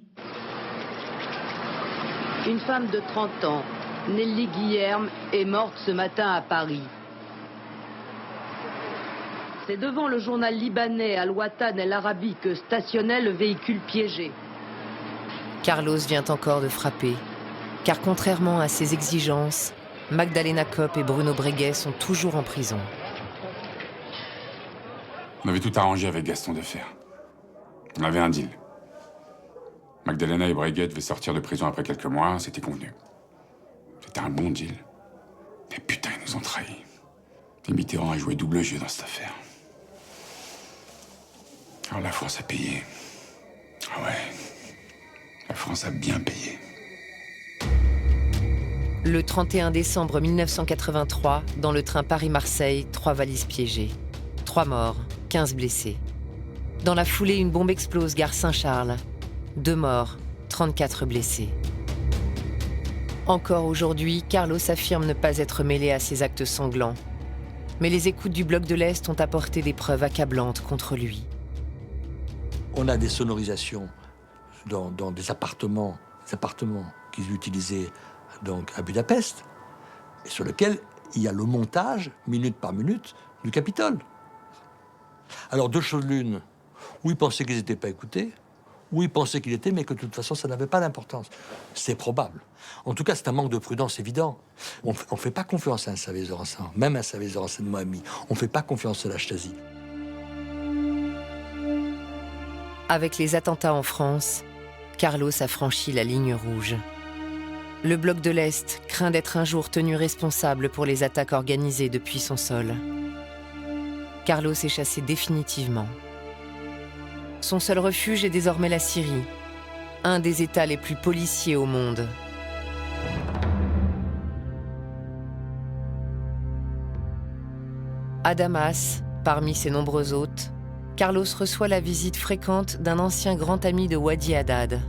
V: Une femme de 30 ans, Nelly Guillerme, est morte ce matin à Paris. C'est devant le journal libanais Al-Watan El Arabi que stationnait le véhicule piégé.
B: Carlos vient encore de frapper, car contrairement à ses exigences, Magdalena Kopp et Bruno Breguet sont toujours en prison.
A: On avait tout arrangé avec Gaston Defferre. On avait un deal. Magdalena et Breguet devaient sortir de prison après quelques mois, c'était convenu. C'était un bon deal. Mais putain, ils nous ont trahis. Et Mitterrand a joué double jeu dans cette affaire. Alors la France a payé. Ah ouais. La France a bien payé.
B: Le 31 décembre 1983, dans le train Paris-Marseille, 3 valises piégées. 3 morts, 15 blessés. Dans la foulée, une bombe explose gare Saint-Charles. 2 morts, 34 blessés. Encore aujourd'hui, Carlos affirme ne pas être mêlé à ces actes sanglants. Mais les écoutes du bloc de l'Est ont apporté des preuves accablantes contre lui.
C: On a des sonorisations dans des appartements qu'ils utilisaient donc à Budapest, et sur lequel il y a le montage, minute par minute, du Capitole. Alors, deux choses l'une, ou ils pensaient qu'ils n'étaient pas écoutés, ou ils pensaient qu'ils étaient, mais que de toute façon, ça n'avait pas d'importance. C'est probable. En tout cas, c'est un manque de prudence évident. On ne fait pas confiance à un service de renseignement, même un service de renseignement ami. On ne fait pas confiance à la Stasi.
B: Avec les attentats en France, Carlos a franchi la ligne rouge. Le bloc de l'Est craint d'être un jour tenu responsable pour les attaques organisées depuis son sol. Carlos est chassé définitivement. Son seul refuge est désormais la Syrie, un des États les plus policiers au monde. À Damas, parmi ses nombreux hôtes, Carlos reçoit la visite fréquente d'un ancien grand ami de Wadi Haddad,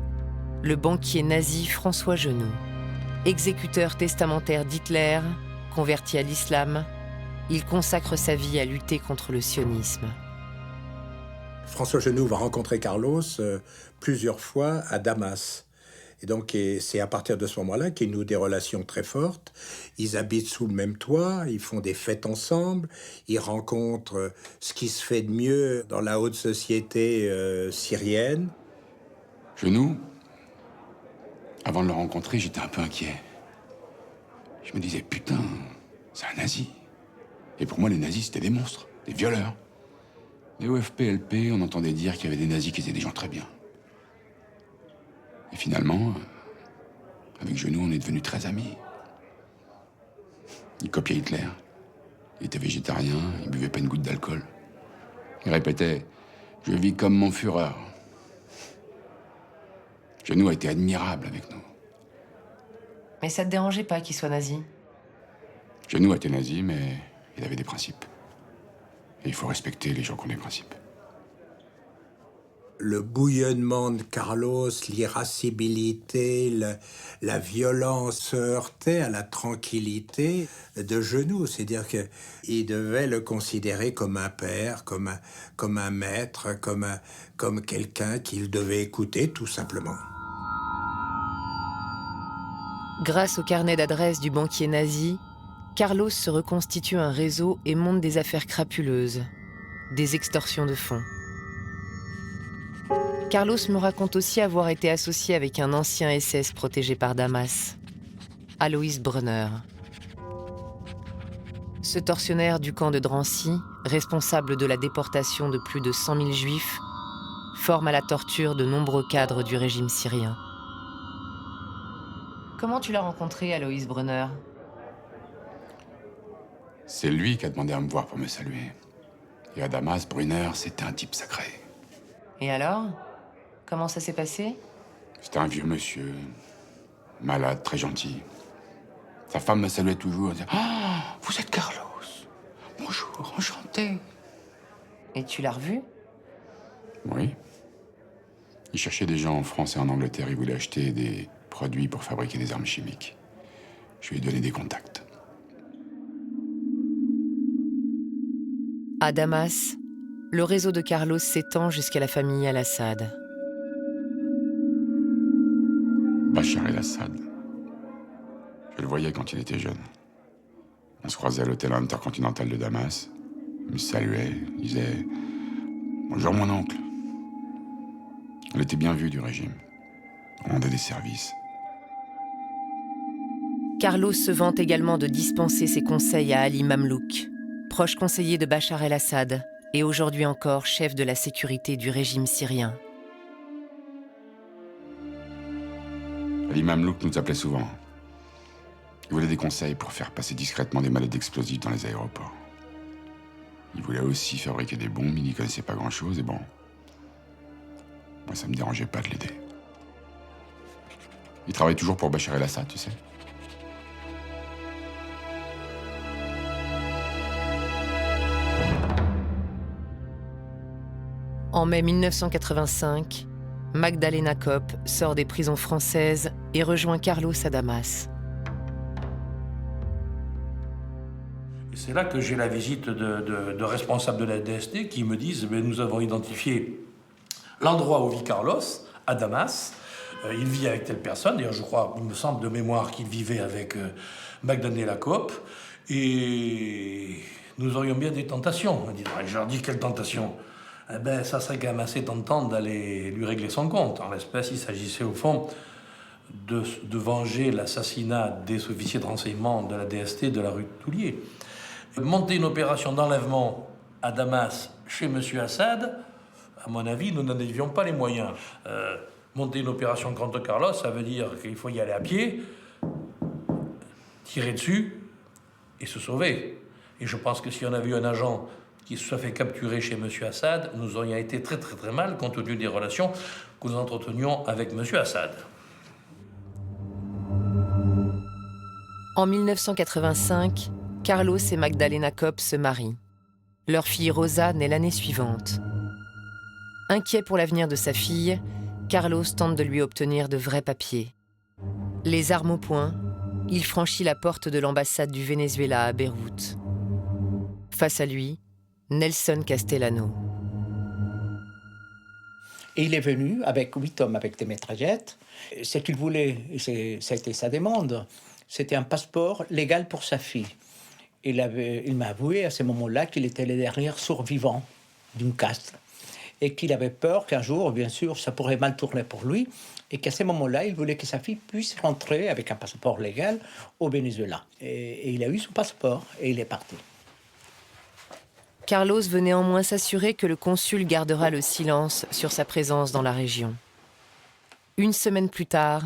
B: le banquier nazi François Genoux. Exécuteur testamentaire d'Hitler, converti à l'islam, il consacre sa vie à lutter contre le sionisme.
I: François Genoux va rencontrer Carlos plusieurs fois à Damas. Et donc, c'est à partir de ce moment-là qu'ils nouent des relations très fortes. Ils habitent sous le même toit, ils font des fêtes ensemble, ils rencontrent ce qui se fait de mieux dans la haute société syrienne.
A: Genoux, avant de le rencontrer, j'étais un peu inquiet. Je me disais, putain, c'est un nazi. Et pour moi, les nazis, c'était des monstres, des violeurs. Et au FPLP, on entendait dire qu'il y avait des nazis qui étaient des gens très bien. Et finalement, avec Genoux, on est devenus très amis. Il copiait Hitler. Il était végétarien, il buvait pas une goutte d'alcool. Il répétait « Je vis comme mon Führer ». Genoux a été admirable avec nous.
B: Mais ça te dérangeait pas qu'il soit nazi?
A: Genoux était nazi, mais il avait des principes. Et il faut respecter les gens qui ont des principes.
I: Le bouillonnement de Carlos, l'irascibilité, la violence se heurtait à la tranquillité de Genoux. C'est-à-dire qu'il devait le considérer comme un père, comme un maître, comme quelqu'un qu'il devait écouter, tout simplement.
B: Grâce au carnet d'adresses du banquier nazi, Carlos se reconstitue un réseau et monte des affaires crapuleuses, des extorsions de fonds. Carlos me raconte aussi avoir été associé avec un ancien SS protégé par Damas, Alois Brunner. Ce tortionnaire du camp de Drancy, responsable de la déportation de plus de 100 000 juifs, forme à la torture de nombreux cadres du régime syrien. Comment tu l'as rencontré, Alois Brunner?
A: C'est lui qui a demandé à me voir pour me saluer. Et à Damas, Brunner, c'était un type sacré.
B: Et alors? Comment ça s'est passé?
A: C'était un vieux monsieur, malade, très gentil. Sa femme me saluait toujours, elle disait « Ah, vous êtes Carlos. Bonjour, enchanté. »
B: Et tu l'as revu?
A: Oui. Il cherchait des gens en France et en Angleterre. Il voulait acheter des produits pour fabriquer des armes chimiques. Je lui ai donné des contacts.
B: À Damas, le réseau de Carlos s'étend jusqu'à la famille Al-Assad.
A: Bachar el-Assad. Je le voyais quand il était jeune. On se croisait à l'hôtel intercontinental de Damas. Il me saluait, il disait « Bonjour mon oncle ». On était bien vu du régime. On rendait des services.
B: Carlos se vante également de dispenser ses conseils à Ali Mamlouk, proche conseiller de Bachar el-Assad et aujourd'hui encore chef de la sécurité du régime syrien.
A: Ali Mamlouk nous appelait souvent. Il voulait des conseils pour faire passer discrètement des mallettes d'explosifs dans les aéroports. Il voulait aussi fabriquer des bombes, il n'y connaissait pas grand-chose, et bon... Moi, ça me dérangeait pas de l'aider. Il travaille toujours pour Bachar el-Assad, tu sais.
B: En mai 1985, Magdalena Kopp sort des prisons françaises et rejoint Carlos à Damas.
D: C'est là que j'ai la visite de responsables de la DST qui me disent « Nous avons identifié l'endroit où vit Carlos, à Damas. il vit avec telle personne. D'ailleurs, je crois, il me semble de mémoire qu'il vivait avec Magdalena Coop. Et nous aurions bien des tentations. Je leur dis, quelle tentation? Eh ben, ça serait quand même assez tentant d'aller lui régler son compte. En l'espèce, il s'agissait au fond de venger l'assassinat des officiers de renseignement de la DST de la rue de Toulier. Monter une opération d'enlèvement à Damas chez M. Assad, à mon avis, nous n'en avions pas les moyens. Monter une opération contre Carlos, ça veut dire qu'il faut y aller à pied, tirer dessus et se sauver. Et je pense que si on avait eu un agent qui se soit fait capturer chez M. Assad, nous aurions été très très très mal compte tenu des relations que nous entretenions avec M. Assad.
B: En 1985, Carlos et Magdalena Coop se marient. Leur fille Rosa naît l'année suivante. Inquiet pour l'avenir de sa fille, Carlos tente de lui obtenir de vrais papiers. Les armes au poing, il franchit la porte de l'ambassade du Venezuela à Beyrouth. Face à lui, Nelson Castellano.
M: Et il est venu avec 8 hommes avec des métrallettes. Ce qu'il voulait, c'était sa demande, c'était un passeport légal pour sa fille. Il m'a avoué à ce moment-là qu'il était le dernier survivant d'une caste et qu'il avait peur qu'un jour, bien sûr, ça pourrait mal tourner pour lui et qu'à ce moment-là, il voulait que sa fille puisse rentrer avec un passeport légal au Venezuela. Et il a eu son passeport et il est parti.
B: Carlos veut néanmoins s'assurer que le consul gardera le silence sur sa présence dans la région. Une semaine plus tard,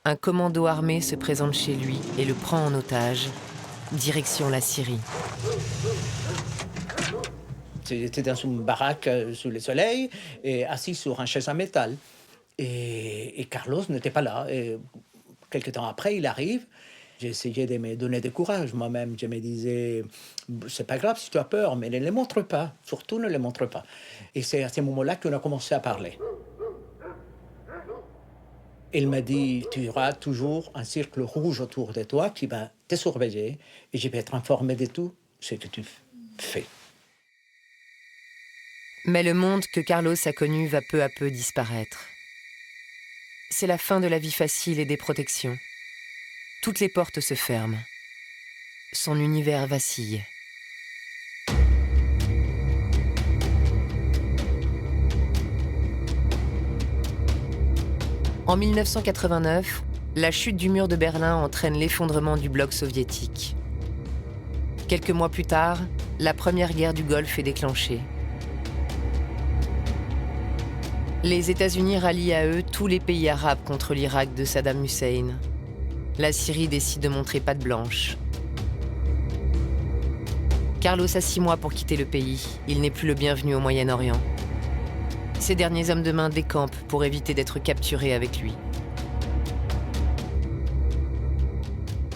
B: un commando armé se présente chez lui et le prend en otage, direction la Syrie.
M: J'étais dans une baraque sous le soleil, et assis sur un chaise en métal. Et Carlos n'était pas là. Et quelques temps après, il arrive. J'essayais de me donner du courage moi-même. Je me disais, c'est pas grave si tu as peur, mais ne les montre pas. Surtout ne les montre pas. Et c'est à ce moment-là qu'on a commencé à parler. Il m'a dit, tu auras toujours un cercle rouge autour de toi qui va te surveiller et je vais être informé de tout ce que tu fais.
B: Mais le monde que Carlos a connu va peu à peu disparaître. C'est la fin de la vie facile et des protections. Toutes les portes se ferment. Son univers vacille. En 1989, la chute du mur de Berlin entraîne l'effondrement du bloc soviétique. Quelques mois plus tard, la première guerre du Golfe est déclenchée. Les États-Unis rallient à eux tous les pays arabes contre l'Irak de Saddam Hussein. La Syrie décide de montrer patte blanche. Carlos a 6 mois pour quitter le pays. Il n'est plus le bienvenu au Moyen-Orient. Ces derniers hommes de main décampent pour éviter d'être capturés avec lui.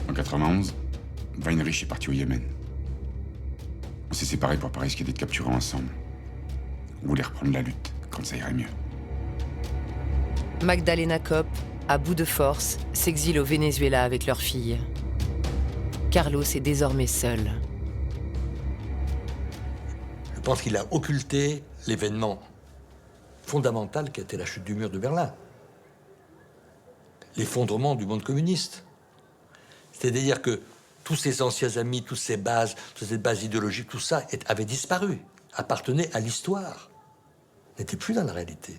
A: En 91, Weinrich est parti au Yémen. On s'est séparés pour pas risquer d'être capturés ensemble. On voulait reprendre la lutte quand ça irait mieux.
B: Magdalena Coop, à bout de force, s'exile au Venezuela avec leur fille. Carlos est désormais seul.
C: Je pense qu'il a occulté l'événement fondamental qui a été la chute du mur de Berlin. L'effondrement du monde communiste. C'est-à-dire que tous ces anciens amis, toutes ces bases idéologiques, tout ça avait disparu, appartenait à l'histoire, n'était plus dans la réalité.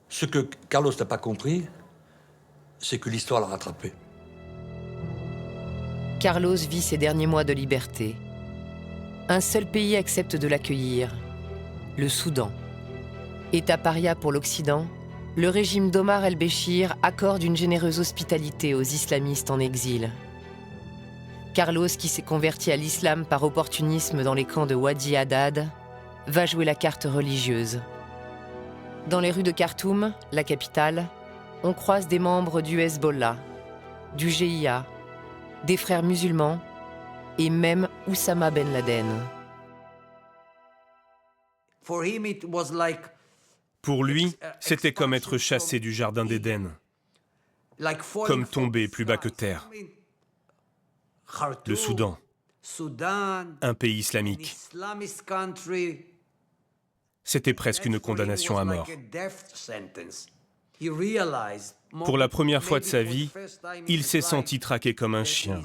C: Ce que Carlos n'a pas compris, c'est que l'histoire l'a rattrapé.
B: Carlos vit ses derniers mois de liberté. Un seul pays accepte de l'accueillir, le Soudan. État paria pour l'Occident, le régime d'Omar el-Béchir accorde une généreuse hospitalité aux islamistes en exil. Carlos, qui s'est converti à l'islam par opportunisme dans les camps de Wadi Haddad, va jouer la carte religieuse. Dans les rues de Khartoum, la capitale, on croise des membres du Hezbollah, du GIA, des frères musulmans et même Oussama Ben Laden.
G: Pour lui, c'était comme être chassé du jardin d'Éden, comme tomber plus bas que terre. Le Soudan, un pays islamique. C'était presque une condamnation à mort. Pour la première fois de sa vie, il s'est senti traqué comme un chien.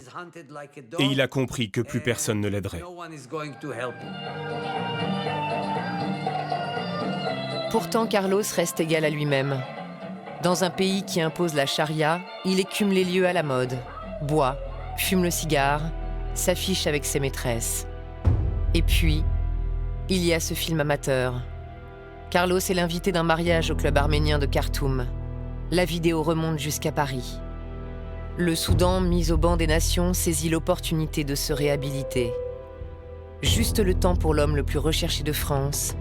G: Et il a compris que plus personne ne l'aiderait.
B: Pourtant, Carlos reste égal à lui-même. Dans un pays qui impose la charia, il écume les lieux à la mode, boit, fume le cigare, s'affiche avec ses maîtresses. Et puis, il y a ce film amateur. Carlos est l'invité d'un mariage au club arménien de Khartoum. La vidéo remonte jusqu'à Paris. Le Soudan, mis au banc des nations, saisit l'opportunité de se réhabiliter. Juste le temps pour l'homme le plus recherché de France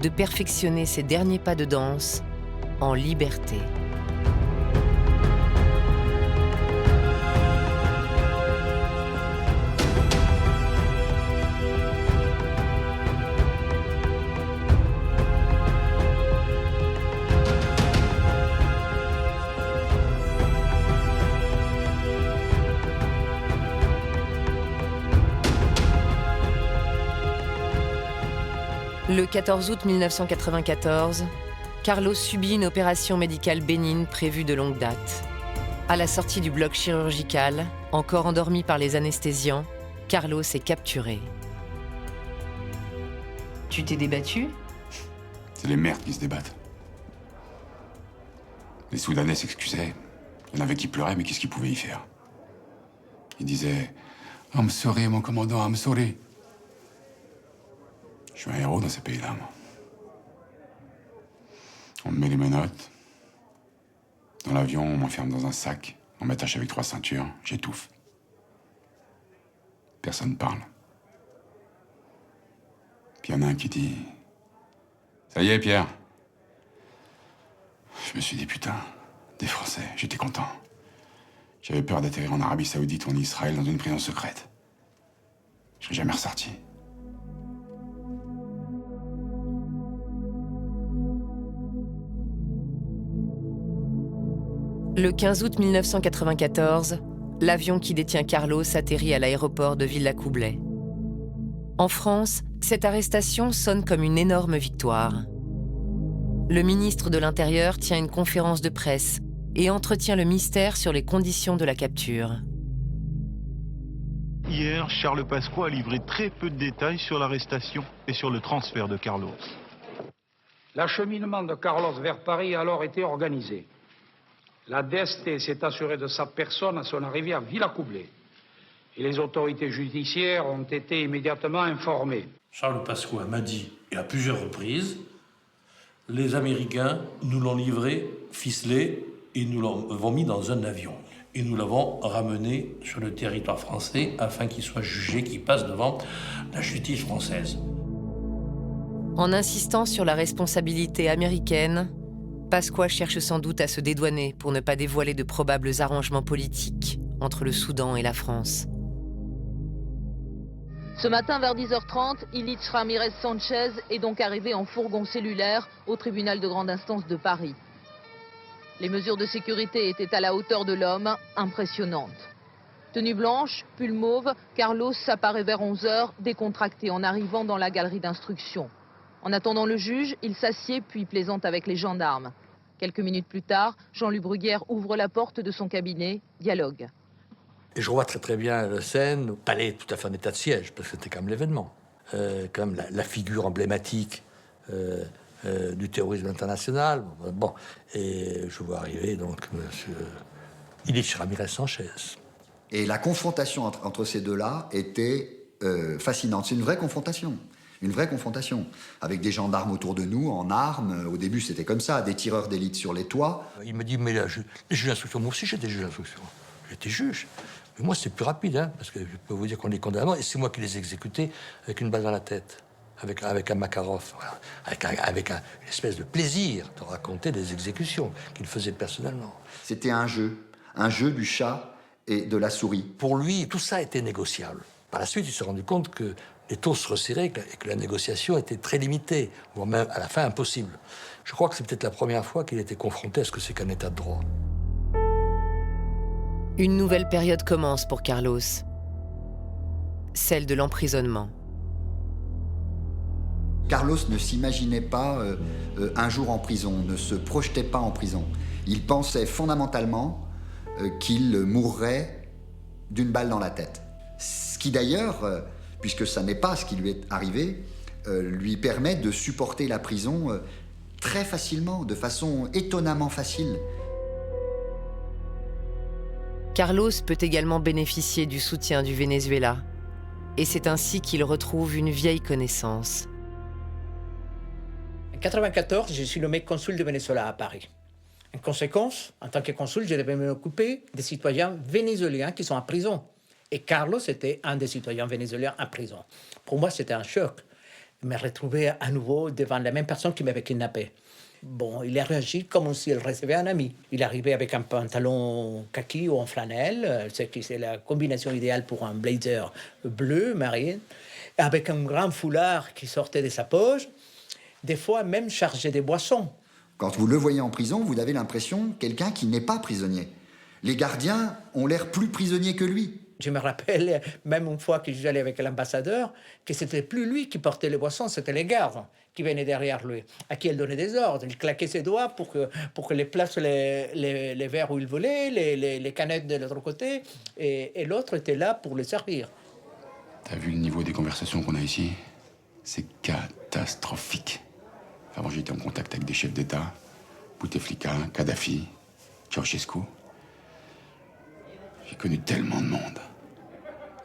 B: de perfectionner ses derniers pas de danse en liberté. Le 14 août 1994, Carlos subit une opération médicale bénigne prévue de longue date. À la sortie du bloc chirurgical, encore endormi par les anesthésiants, Carlos est capturé. Tu t'es débattu ?
A: C'est les merdes qui se débattent. Les Soudanais s'excusaient. Il y en avait qui pleuraient, mais qu'est-ce qu'ils pouvaient y faire? Ils disaient « I'm sorry, mon commandant, I'm sorry ». Je suis un héros dans ces pays-là, moi. On me met les menottes. Dans l'avion, on m'enferme dans un sac. On m'attache avec 3 ceintures. J'étouffe. Personne parle. Puis il y en a un qui dit « Ça y est, Pierre ». Je me suis dit « Putain, des Français, j'étais content. J'avais peur d'atterrir en Arabie Saoudite ou en Israël dans une prison secrète. Je serais jamais ressorti. »
B: Le 15 août 1994, l'avion qui détient Carlos atterrit à l'aéroport de Villacoublay. En France, cette arrestation sonne comme une énorme victoire. Le ministre de l'Intérieur tient une conférence de presse et entretient le mystère sur les conditions de la capture.
N: Hier, Charles Pasqua a livré très peu de détails sur l'arrestation et sur le transfert de Carlos.
O: L'acheminement de Carlos vers Paris a alors été organisé. La DST s'est assurée de sa personne à son arrivée à Villacoublay. Et les autorités judiciaires ont été immédiatement informées.
D: Charles Pasqua m'a dit, et à plusieurs reprises, les Américains nous l'ont livré, ficelé, et nous l'avons mis dans un avion. Et nous l'avons ramené sur le territoire français afin qu'il soit jugé, qu'il passe devant la justice française.
B: En insistant sur la responsabilité américaine, Pasqua cherche sans doute à se dédouaner pour ne pas dévoiler de probables arrangements politiques entre le Soudan et la France.
V: Ce matin, vers 10h30, Illich Ramirez Sanchez est donc arrivé en fourgon cellulaire au tribunal de grande instance de Paris. Les mesures de sécurité étaient à la hauteur de l'homme, impressionnantes. Tenue blanche, pull mauve, Carlos apparaît vers 11h, décontracté en arrivant dans la galerie d'instruction. En attendant le juge, il s'assied puis plaisante avec les gendarmes. Quelques minutes plus tard, Jean-Luc Bruguière ouvre la porte de son cabinet, dialogue.
C: Et je vois très très bien la scène, au palais tout à fait en état de siège, parce que c'était quand même l'événement. Quand même la figure emblématique du terrorisme international. Bon, et je vois arriver donc monsieur Illich Ramirez Sanchez.
W: Et la confrontation entre ces deux-là était fascinante. C'est une vraie confrontation. Une vraie confrontation, avec des gendarmes autour de nous, en armes. Au début, c'était comme ça, des tireurs d'élite sur les toits.
C: Il me dit, mais là, les juges d'instruction, moi aussi j'étais juge d'instruction. J'étais juge. Mais moi, c'est plus rapide, hein, parce que je peux vous dire qu'on est condamné, et c'est moi qui les ai exécutés avec une balle dans la tête, avec un Makarov, voilà, avec une espèce de plaisir de raconter des exécutions qu'il faisait personnellement.
W: C'était un jeu du chat et de la souris.
C: Pour lui, tout ça était négociable. Par la suite, il s'est rendu compte que les taux se resserraient et que la négociation était très limitée, voire même à la fin impossible. Je crois que c'est peut-être la première fois qu'il était confronté à ce que c'est qu'un état de droit.
B: Une nouvelle période commence pour Carlos, celle de l'emprisonnement.
W: Carlos ne s'imaginait pas un jour en prison, ne se projetait pas en prison. Il pensait fondamentalement qu'il mourrait d'une balle dans la tête. Ce qui d'ailleurs, puisque ça n'est pas ce qui lui est arrivé, lui permet de supporter la prison très facilement, de façon étonnamment facile.
B: Carlos peut également bénéficier du soutien du Venezuela. Et c'est ainsi qu'il retrouve une vieille connaissance.
M: En 1994, je suis nommé consul du Venezuela à Paris. En conséquence, en tant que consul, je devais m'occuper des citoyens vénézuéliens qui sont en prison. Et Carlos était un des citoyens vénézuéliens en prison. Pour moi, c'était un choc. Je me retrouvais à nouveau devant la même personne qui m'avait kidnappé. Bon, il a réagi comme s'il recevait un ami. Il arrivait avec un pantalon kaki ou en flanelle, c'est la combinaison idéale pour un blazer bleu marine, avec un grand foulard qui sortait de sa poche, des fois même chargé de boissons.
W: Quand vous le voyez en prison, vous avez l'impression de quelqu'un qui n'est pas prisonnier. Les gardiens ont l'air plus prisonniers que lui.
M: Je me rappelle, même une fois que je suis allé avec l'ambassadeur, que c'était plus lui qui portait les boissons, c'était les gardes qui venaient derrière lui, à qui il donnait des ordres. Il claquait ses doigts pour que les place les verres où il voulait, les canettes de l'autre côté, et l'autre était là pour les servir.
A: T'as vu le niveau des conversations qu'on a ici? C'est catastrophique. Avant, j'étais en contact avec des chefs d'État, Bouteflika, Kadhafi, Ceausescu. J'ai connu tellement de monde.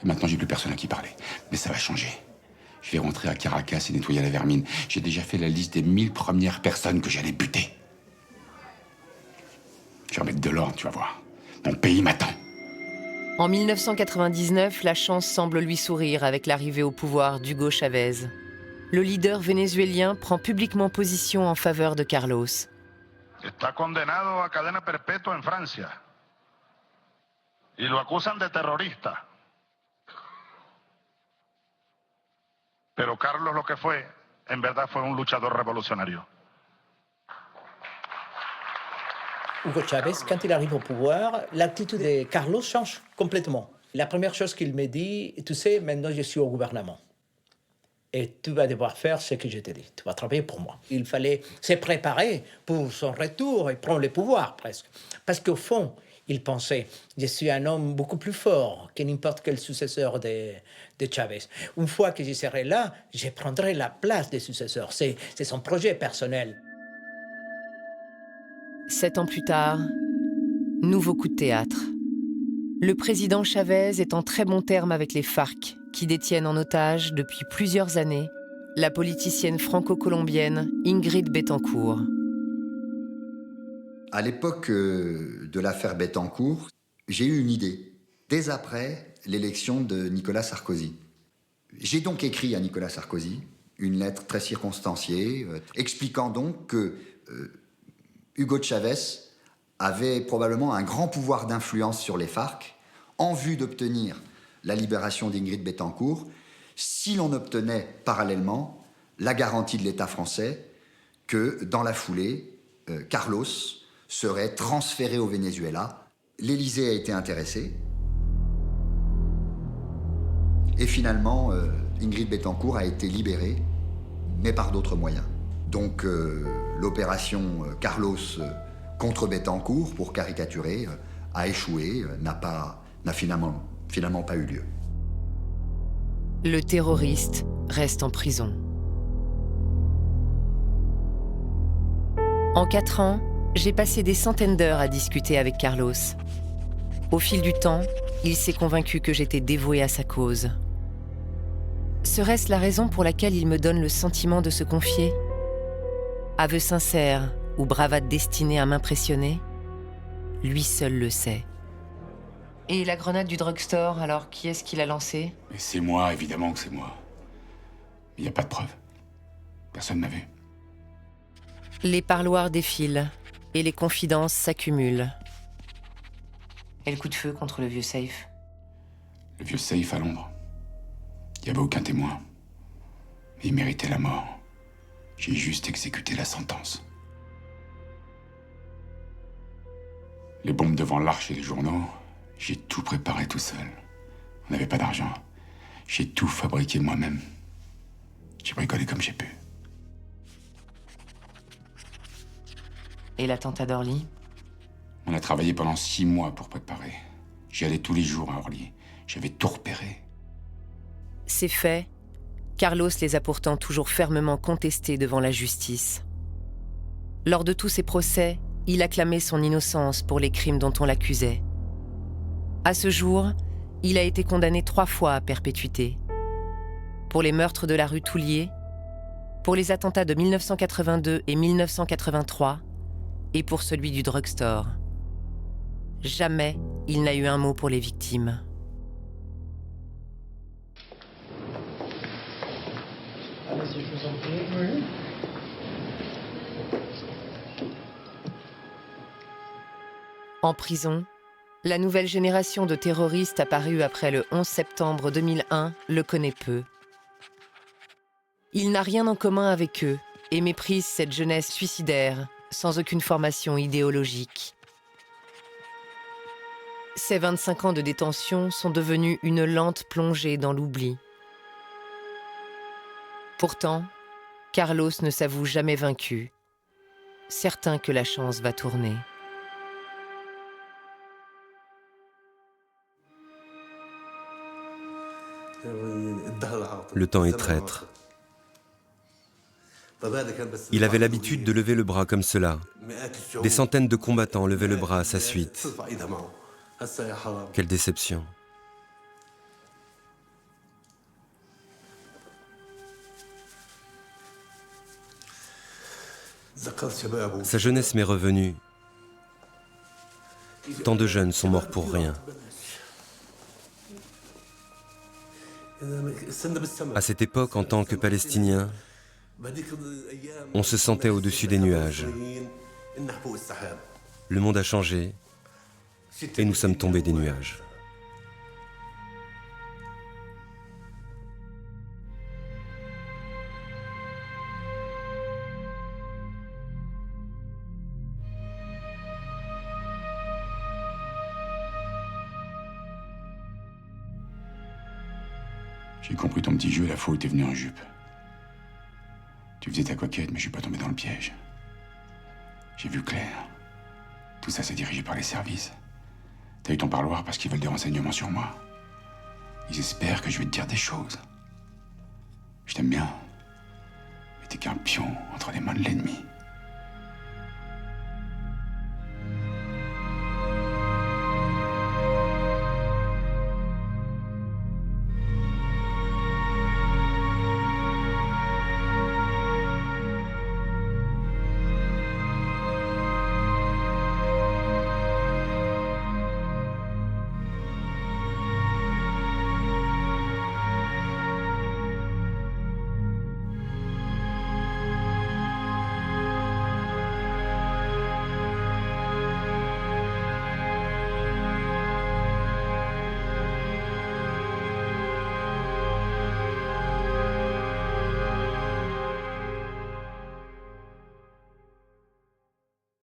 A: Et maintenant, j'ai plus personne à qui parler. Mais ça va changer. Je vais rentrer à Caracas et nettoyer la vermine. J'ai déjà fait la liste des 1000 premières personnes que j'allais buter. Je vais remettre de l'ordre, tu vas voir. Mon pays m'attend.
B: En 1999, la chance semble lui sourire avec l'arrivée au pouvoir d'Hugo Chavez. Le leader vénézuélien prend publiquement position en faveur de Carlos.
P: Está condenado a cadena perpetua en Francia. Y lo acusan de terrorista. Pero Carlos lo que fue, en verdad fue un luchador revolucionario.
M: Hugo Chavez, quand il arrive au pouvoir, l'attitude de Carlos change complètement. La première chose qu'il me dit, tu sais, maintenant je suis au gouvernement. Et tu vas devoir faire ce que je te dis. Tu vas travailler pour moi. Il fallait se préparer pour son retour et prendre le pouvoir presque. Parce qu'au fond, il pensait, je suis un homme beaucoup plus fort que n'importe quel successeur de Chavez. Une fois que je serai là, je prendrai la place des successeurs. C'est son projet personnel.
B: 7 ans plus tard, nouveau coup de théâtre. Le président Chavez est en très bon terme avec les FARC, qui détiennent en otage depuis plusieurs années la politicienne franco-colombienne Ingrid Betancourt.
W: À l'époque de l'affaire Bettencourt, j'ai eu une idée, dès après l'élection de Nicolas Sarkozy. J'ai donc écrit à Nicolas Sarkozy une lettre très circonstanciée, expliquant donc que Hugo Chavez avait probablement un grand pouvoir d'influence sur les FARC en vue d'obtenir la libération d'Ingrid Betancourt, si l'on obtenait parallèlement la garantie de l'État français que, dans la foulée, Carlos serait transféré au Venezuela. L'Élysée a été intéressé. Et finalement, Ingrid Betancourt a été libérée, mais par d'autres moyens. Donc l'opération Carlos contre Betancourt, pour caricaturer, a échoué, n'a finalement pas eu lieu.
B: Le terroriste reste en prison. En 4 ans, j'ai passé des centaines d'heures à discuter avec Carlos. Au fil du temps, il s'est convaincu que j'étais dévouée à sa cause. Serait-ce la raison pour laquelle il me donne le sentiment de se confier? Aveu sincère ou bravade destinée à m'impressionner? Lui seul le sait. Et la grenade du drugstore, alors qui est-ce qui l'a lancée?
A: Mais c'est moi, évidemment que c'est moi. Mais il n'y a pas de preuve. Personne n'a vu.
B: Les parloirs défilent et les confidences s'accumulent. Et le coup de feu contre le vieux safe?
A: Le vieux safe à Londres. Il n'y avait aucun témoin. Mais il méritait la mort. J'ai juste exécuté la sentence. Les bombes devant l'arche et les journaux, j'ai tout préparé tout seul. On n'avait pas d'argent. J'ai tout fabriqué moi-même. J'ai bricolé comme j'ai pu.
B: Et l'attentat d'Orly?
A: On a travaillé pendant 6 mois pour préparer. J'y allais tous les jours à Orly. J'avais tout repéré.
B: Ces faits, Carlos les a pourtant toujours fermement contestés devant la justice. Lors de tous ses procès, il a clamé son innocence pour les crimes dont on l'accusait. À ce jour, il a été condamné 3 fois à perpétuité. Pour les meurtres de la rue Toulier, pour les attentats de 1982 et 1983, et pour celui du drugstore. Jamais il n'a eu un mot pour les victimes.
Q: Allez-y, je vous en prie. Oui.
B: En prison, la nouvelle génération de terroristes apparue après le 11 septembre 2001 le connaît peu. Il n'a rien en commun avec eux et méprise cette jeunesse suicidaire, sans aucune formation idéologique. Ces 25 ans de détention sont devenus une lente plongée dans l'oubli. Pourtant, Carlos ne s'avoue jamais vaincu, certain que la chance va tourner.
K: Le temps est traître. Il avait l'habitude de lever le bras comme cela. Des centaines de combattants levaient le bras à sa suite. Quelle déception. Sa jeunesse m'est revenue. Tant de jeunes sont morts pour rien. À cette époque, en tant que Palestinien, on se sentait au-dessus des nuages. Le monde a changé et nous sommes tombés des nuages.
A: J'ai compris ton petit jeu, la fois où t'es venu en jupe. Tu faisais ta coquette, mais je suis pas tombé dans le piège. J'ai vu clair. Tout ça, c'est dirigé par les services. T'as eu ton parloir parce qu'ils veulent des renseignements sur moi. Ils espèrent que je vais te dire des choses. Je t'aime bien. Mais t'es qu'un pion entre les mains de l'ennemi.